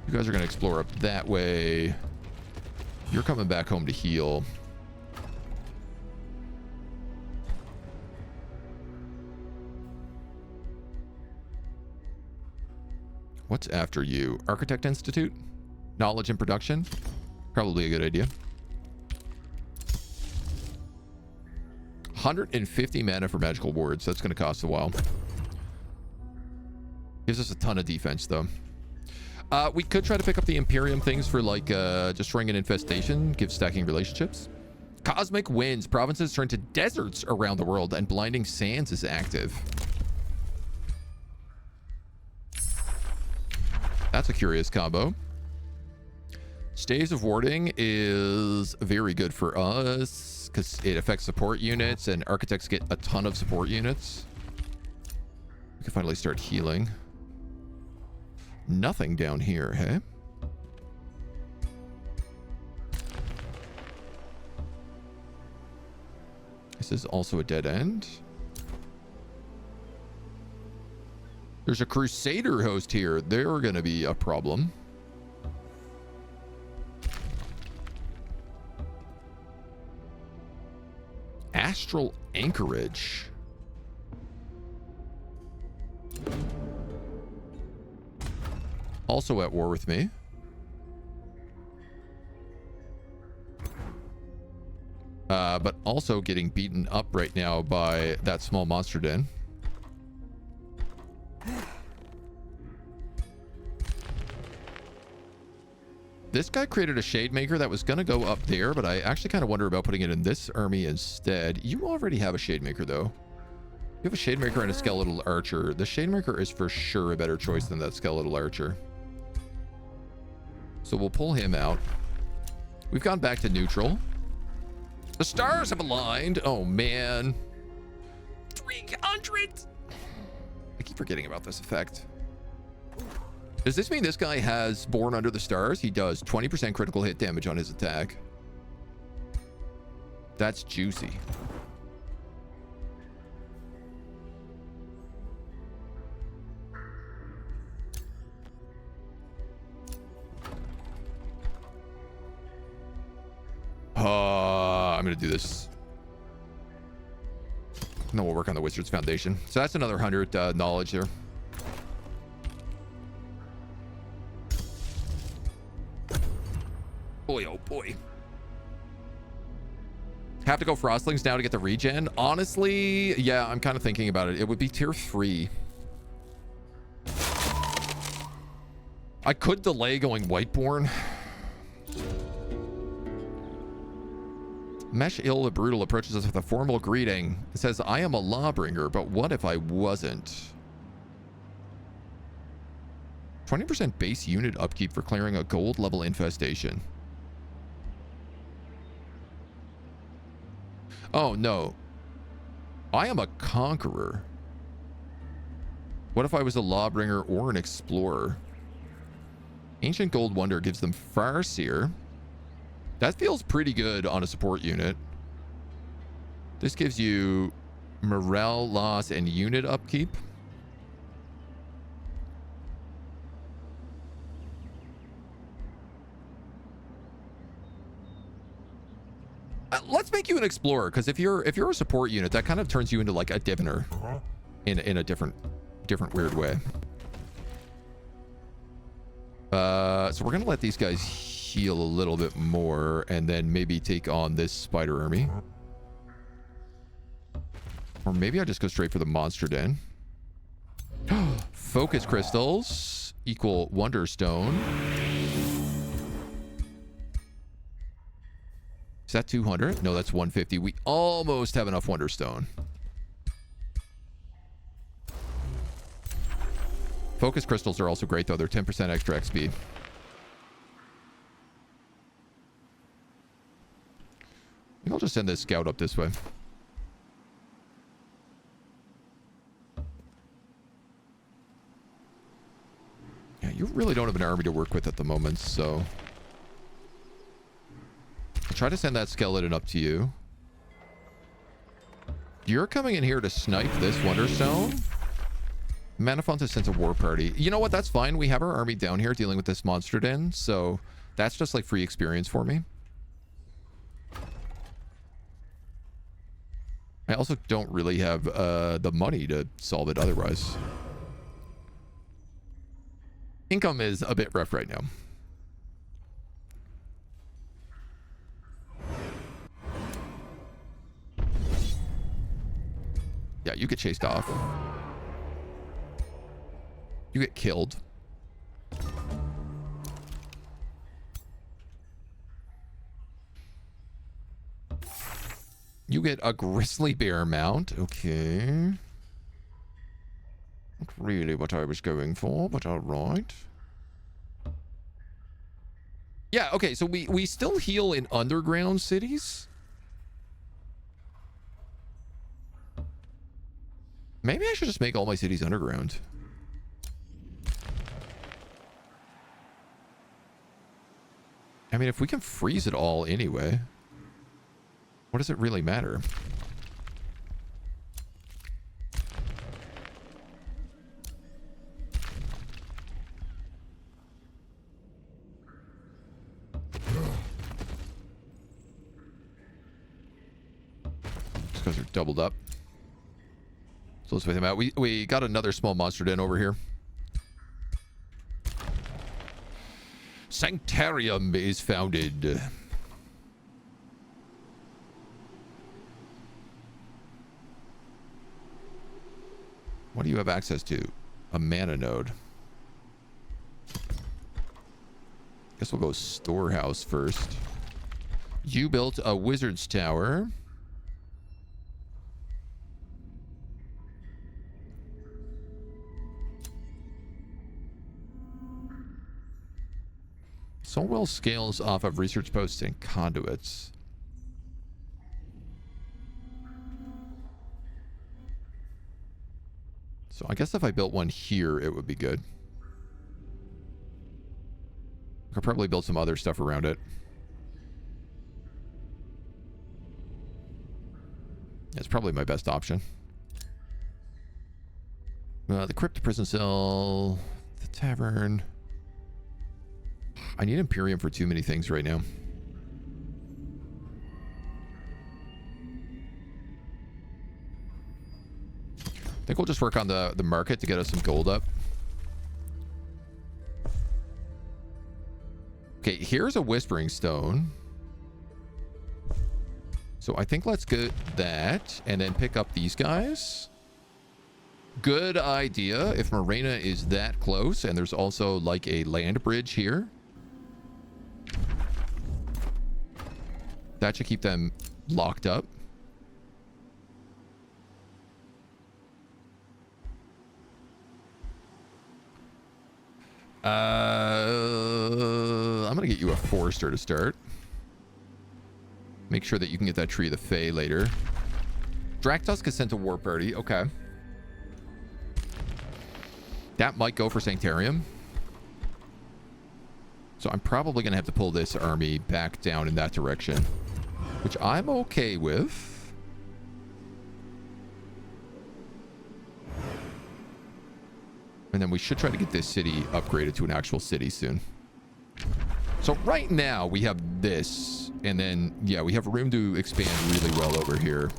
You guys are going to explore up that way. You're coming back home to heal. What's after you? Architect Institute? Knowledge and production? Probably a good idea. 150 mana for magical wards. That's going to cost a while. Gives us a ton of defense, though. We could try to pick up the Imperium things for, like, destroying an infestation. Gives stacking relationships. Cosmic winds. Provinces turn to deserts around the world, and Blinding Sands is active. that's a curious combo. Staves of Warding is very good for us because it affects support units, and architects get a ton of support units. We can finally start healing. Nothing down here, hey? This is also a dead end. There's a Crusader host here. They're going to be a problem. Astral Anchorage. Also at war with me. But also getting beaten up right now by that small monster den. This guy created a Shade Maker that was going to go up there, but I actually kind of wonder about putting it in this army instead. You already have a Shade Maker, though. You have a Shade Maker and a Skeletal Archer. The Shade Maker is for sure a better choice than that Skeletal Archer. So we'll pull him out. We've gone back to neutral. The stars have aligned. Oh, man. 300! I keep forgetting about this effect. Does this mean this guy has Born Under the Stars? He does 20% critical hit damage on his attack. That's juicy. I'm going to do this. And then we'll work on the Wizard's Foundation. So that's another 100 knowledge there. Boy, oh boy. Have to go Frostlings now to get the regen? Honestly, yeah, I'm kind of thinking about it. It would be tier 3. I could delay going Whiteborn. Mesh Ill the Brutal approaches us with a formal greeting. It says, I am a Lawbringer, but what if I wasn't? 20% base unit upkeep for clearing a gold level infestation. Oh, no. I am a Conqueror. What if I was a Lawbringer or an Explorer? Ancient Gold Wonder gives them Farseer. That feels pretty good on a support unit. This gives you morale loss and unit upkeep. Let's make you an Explorer, because if you're a support unit, that kind of turns you into like a Diviner in a different weird way. So we're gonna let these guys heal a little bit more, and then maybe take on this Spider Army. Or maybe I just go straight for the Monster Den. Focus Crystals equal Wonderstone. Is that 200? No, that's 150. We almost have enough Wonderstone. Focus Crystals are also great, though. They're 10% extra XP. I think I'll just send this scout up this way. Yeah, you really don't have an army to work with at the moment, so... I'll try to send that skeleton up to you. You're coming in here to snipe this Wonderstone? Manafonte sends a war party. You know what? That's fine. We have our army down here dealing with this monster den, so that's just like free experience for me. I also don't really have the money to solve it otherwise. Income is a bit rough right now. Yeah, you get chased off. You get killed. You get a Grizzly Bear mount. Okay. Not really what I was going for, but alright. Yeah, okay, so we still heal in underground cities. Maybe I should just make all my cities underground. I mean, if we can freeze it all anyway, what does it really matter? Just because they're doubled up. So let's wait them out. We got another small monster den over here. Sanctarium is founded. What do you have access to? A mana node. Guess we'll go storehouse first. You built a wizard's tower. Soulwell scales off of research posts and conduits. So I guess if I built one here, it would be good. I could probably build some other stuff around it. It's probably my best option. The crypt prison cell, the tavern. I need Imperium for too many things right now. I think we'll just work on the market to get us some gold up. Okay, here's a Whispering Stone. So I think let's get that and then pick up these guys. Good idea if Morena is that close, and there's also like a land bridge here. That should keep them locked up. I'm gonna get you a forester to start. Make sure that you can get that tree of the Fae later. Draktusk is sent to War Party. Okay. That might go for Sanctarium. So I'm probably gonna have to pull this army back down in that direction, which I'm okay with. And then we should try to get this city upgraded to an actual city soon. So right now we have this, and then, yeah, we have room to expand really well over here.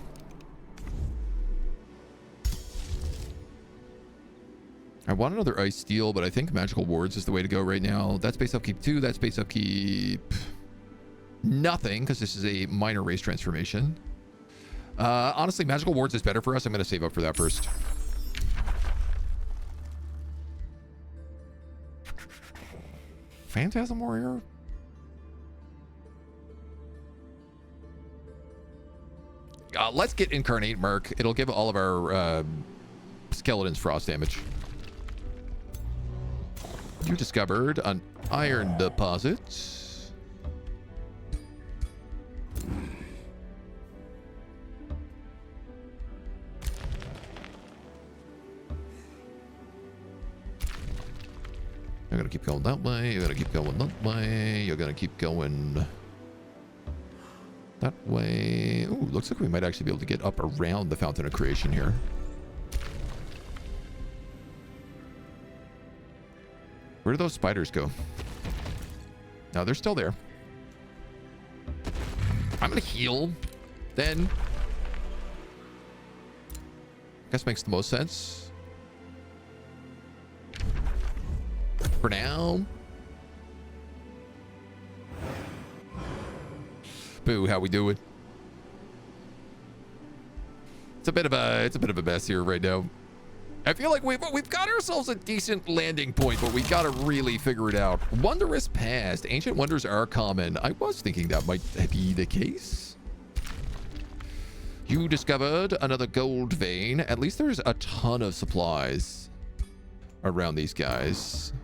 I want another ice steel, but I think magical wards is the way to go right now. That's base upkeep 2. That's base upkeep nothing, because this is a minor race transformation. Honestly, magical wards is better for us. I'm going to save up for that first. Phantasm Warrior? Let's get Incarnate Merc. It'll give all of our skeletons frost damage. You discovered an iron deposit. You're gonna keep going that way. You're gonna keep going that way. You're gonna keep going that way. Ooh, looks like we might actually be able to get up around the Fountain of Creation here. Where do those spiders go? No, they're still there. I'm gonna heal then. Guess makes the most sense. For now. Boo, how we doing? It's a bit of a mess here right now. I feel like we've got ourselves a decent landing point, but we gotta really figure it out. Wondrous Past. Ancient wonders are common. I was thinking that might be the case. You discovered another gold vein. At least there's a ton of supplies around these guys.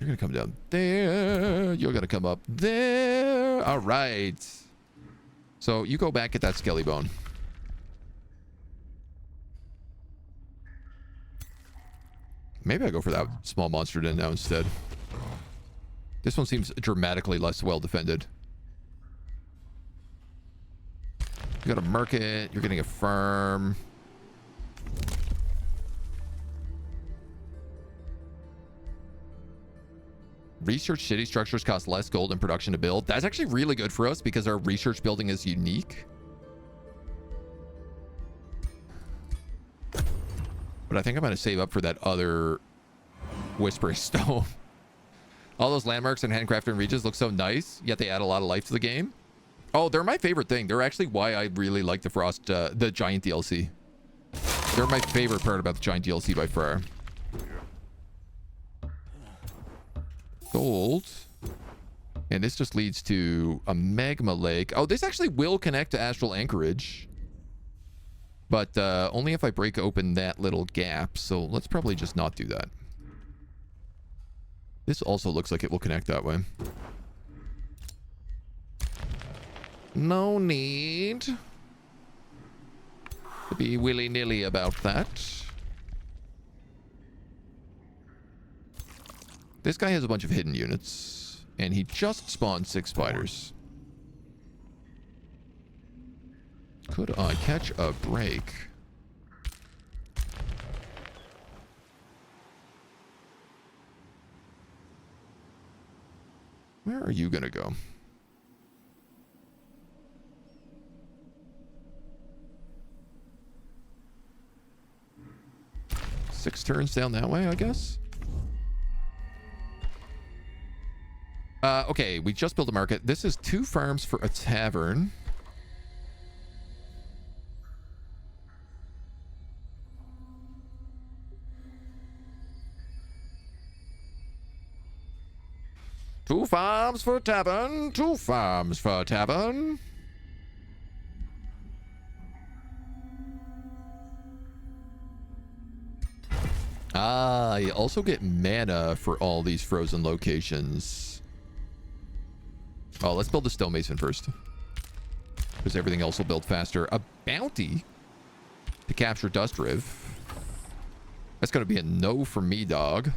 You're gonna come down there. You're gonna come up there. All right. So you go back, get that skelly bone. Maybe I go for that small monster den now instead. This one seems dramatically less well defended. You got a market. You're getting a farm. Research city structures cost less gold in production to build. That's actually really good for us because our research building is unique. But I think I'm going to save up for that other Whispering Stone. All those landmarks and handcrafted regions look so nice, yet they add a lot of life to the game. Oh, they're my favorite thing. They're actually why I really like the Frost, the Giant DLC. They're my favorite part about the Giant DLC by far. Gold. And this just leads to a magma lake. Oh, this actually will connect to Astral Anchorage. But only if I break open that little gap. So let's probably just not do that. This also looks like it will connect that way. No need to be willy-nilly about that. This guy has a bunch of hidden units, and he just spawned 6 spiders. Could I catch a break? Where are you gonna go? Six turns down that way, I guess. Okay, we just built a market. This is 2 farms for a tavern. Two farms for tavern. 2 farms for tavern. Ah, you also get mana for all these frozen locations. Oh, let's build the stonemason first. Because everything else will build faster. A bounty to capture Dust Riv. That's going to be a no for me, dog.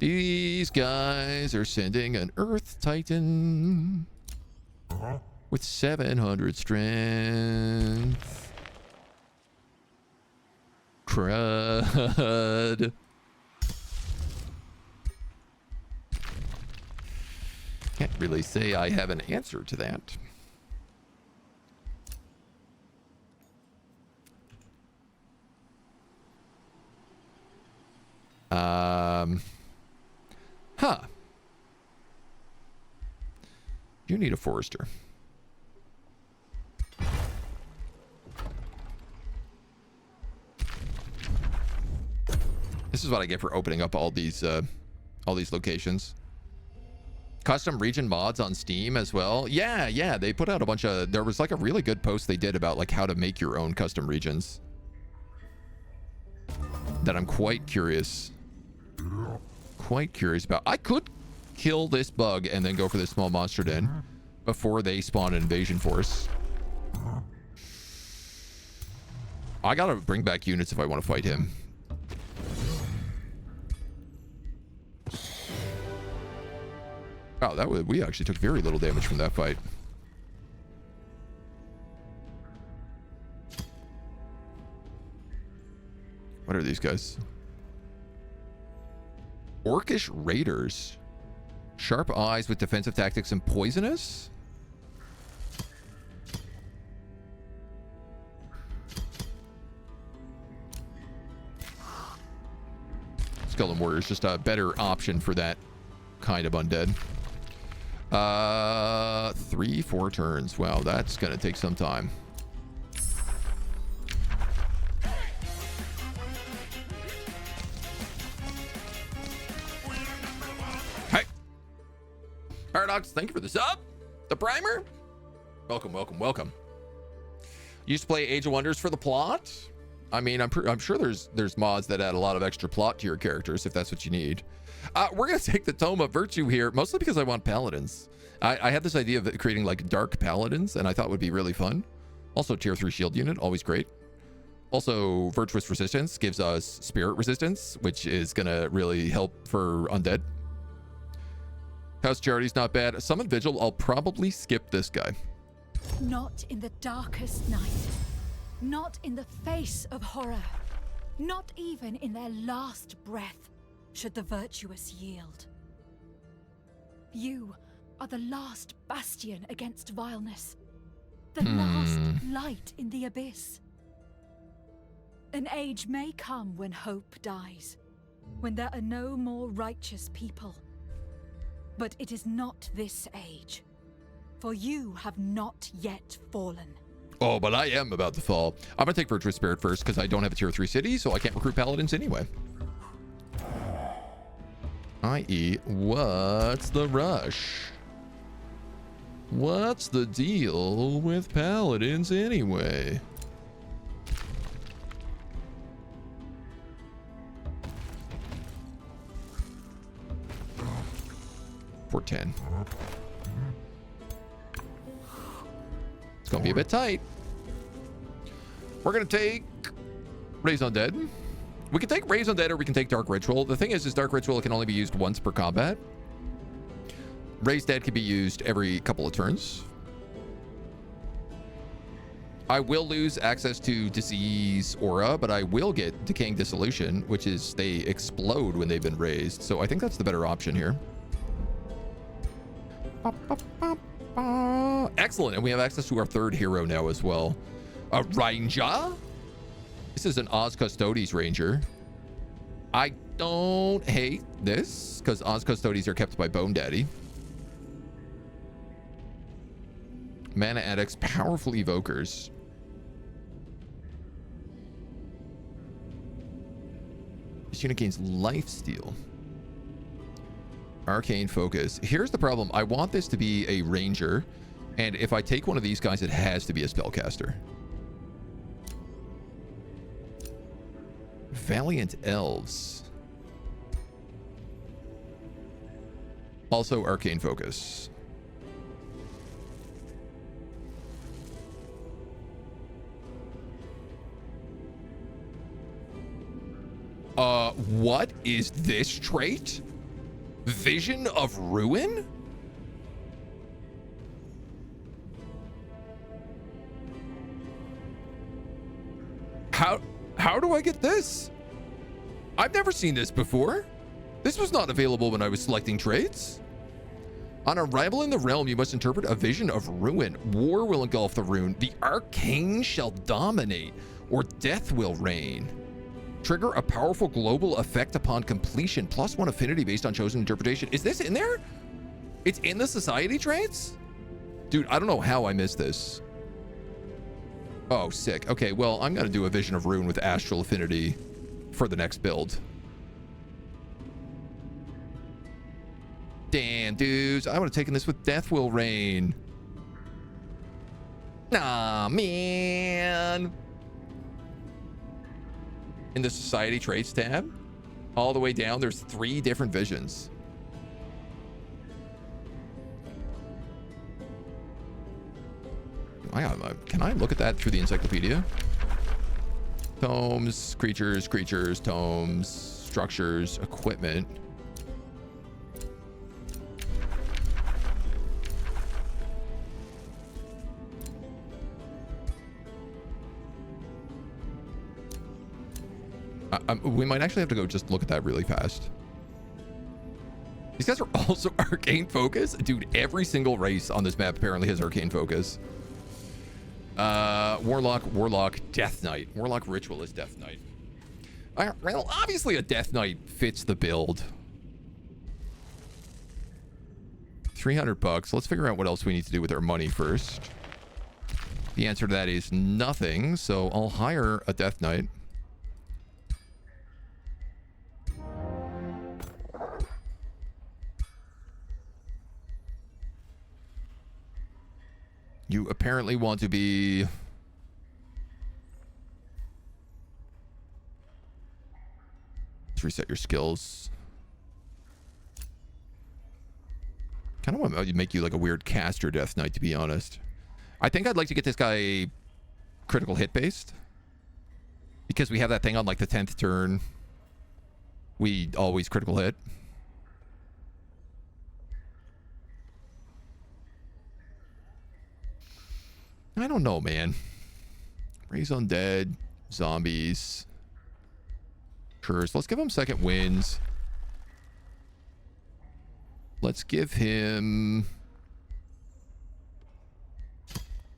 These guys are sending an Earth Titan with 700 strength. Crud. Can't really say I have an answer to that. Huh. You need a forester. This is what I get for opening up all these locations. Custom region mods on Steam as well. Yeah, they put out a bunch of... There was like a really good post they did about like how to make your own custom regions. That I'm quite curious about. I could kill this bug and then go for this small monster den before they spawn an invasion force. I gotta bring back units if I want to fight him. Oh, we actually took very little damage from that fight. What are these guys? Orcish Raiders. Sharp eyes with defensive tactics and poisonous? Skeleton Warrior is just a better option for that kind of undead. 3-4 turns. Wow, that's gonna take some time. Hey, Paradox, thank you for the sub. The primer. Welcome. Used to play Age of Wonders for the plot. I mean, I'm sure there's mods that add a lot of extra plot to your characters if that's what you need. We're going to take the Tome of Virtue here, mostly because I want paladins. I had this idea of creating like dark paladins, and I thought would be really fun. Also, tier 3 shield unit, always great. Also, virtuous resistance gives us spirit resistance, which is going to really help for undead. House Charity's not bad. Summon Vigil, I'll probably skip this guy. Not in the darkest night. Not in the face of horror. Not even in their last breath should the virtuous yield. You are the last bastion against vileness. The last light in the abyss. An age may come when hope dies, when there are no more righteous people. But it is not this age, for you have not yet fallen. Oh, but I am about to fall. I'm going to take Virtuous Spirit first because I don't have a tier 3 city, so I can't recruit paladins anyway. I.e., what's the rush? What's the deal with paladins anyway? For 10. It's gonna be a bit tight. We're gonna take Raise Undead. We can take Raise Undead or we can take Dark Ritual. The thing is Dark Ritual can only be used once per combat. Raise Dead can be used every couple of turns. I will lose access to Disease Aura, but I will get Decaying Dissolution, which is they explode when they've been raised. So I think that's the better option here. Excellent, and we have access to our third hero now as well. A Ranger? This is an Oz Custodes Ranger. I don't hate this, because Oz Custodes are kept by Bone Daddy. Mana Addicts, powerful evokers. This unit gains lifesteal. Arcane Focus. Here's the problem. I want this to be a ranger, and if I take one of these guys, it has to be a spellcaster. Valiant Elves. Also Arcane Focus. What is this trait? Vision of Ruin? How do I get this? I've never seen this before. This was not available when I was selecting traits. On arrival in the realm, you must interpret a vision of ruin. War will engulf the rune. The arcane shall dominate, or death will reign. Trigger a powerful global effect upon completion, +1 affinity based on chosen interpretation. Is this in there? It's in the society traits? Dude, I don't know how I missed this. Oh, sick. Okay, well, I'm going to do a Vision of Ruin with Astral Affinity for the next build. Damn, dudes. I would have taken this with Death Will Reign. Nah, man. In the Society Traits tab, all the way down, there's 3 different visions. Can I look at that through the encyclopedia? Tomes, creatures, tomes, structures, equipment. We might actually have to go just look at that really fast. These guys are also Arcane Focus? Dude, every single race on this map apparently has Arcane Focus. Warlock, Death Knight. Warlock Ritual is Death Knight. Well, obviously a Death Knight fits the build. $300. Let's figure out what else we need to do with our money first. The answer to that is nothing, so I'll hire a Death Knight. You apparently want to be... Let's reset your skills. Kind of want to make you like a weird caster Death Knight, to be honest. I think I'd like to get this guy critical hit based. Because we have that thing on like the 10th turn. We always critical hit. I don't know, man. Raise Undead, zombies. Sure, so let's give him second winds. Let's give him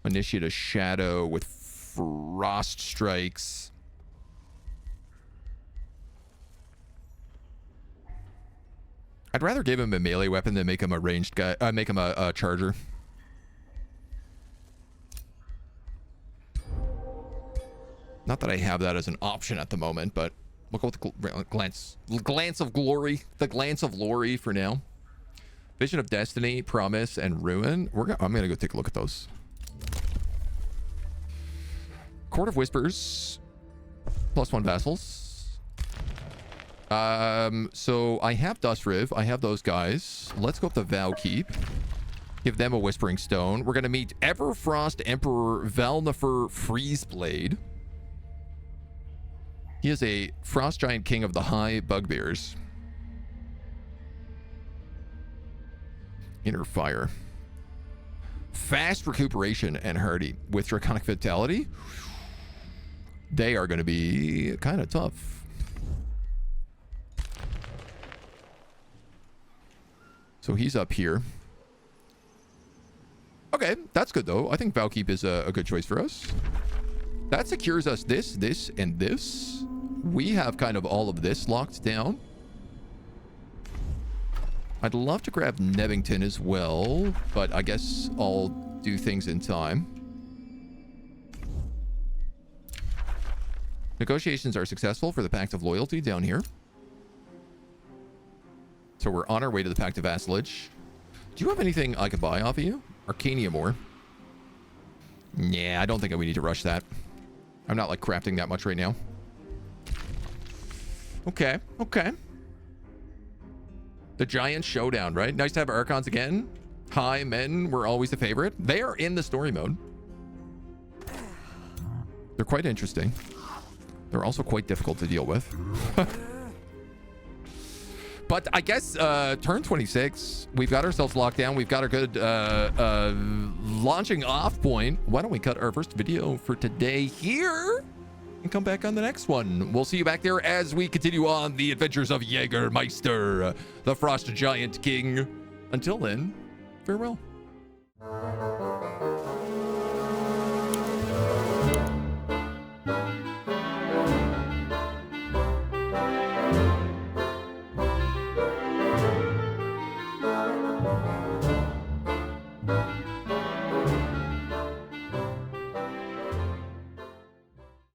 initiate a shadow with frost strikes. I'd rather give him a melee weapon than make him a ranged guy. Make him a charger. Not that I have that as an option at the moment, but we'll go with the glance of glory. The glance of glory for now. Vision of Destiny, Promise, and Ruin. I'm gonna go take a look at those. Court of Whispers. +1 vassals. So I have Dustriv. I have those guys. Let's go up to Valkeep. Give them a Whispering Stone. We're gonna meet Everfrost Emperor Valnifer Freezeblade. He is a Frost Giant King of the High Bugbears. Inner Fire. Fast Recuperation and Hardy with Draconic Vitality. They are going to be kind of tough. So he's up here. Okay, that's good though. I think Valkeep is a good choice for us. That secures us this, and this. We have kind of all of this locked down. I'd love to grab Nevington as well, but I guess I'll do things in time. Negotiations are successful for the Pact of Loyalty down here. So we're on our way to the Pact of Vassalage. Do you have anything I could buy off of you? Arcanium ore. Yeah, I don't think we need to rush that. I'm not like crafting that much right now. Okay, okay. The Giant Showdown, right? Nice to have Archons again. High men were always a favorite. They are in the story mode. They're quite interesting. They're also quite difficult to deal with. But I guess turn 26, we've got ourselves locked down. We've got a good launching off point. Why don't we cut our first video for today here and come back on the next one. We'll see you back there as we continue on the adventures of Jägermeister, the Frost Giant King. Until then, farewell.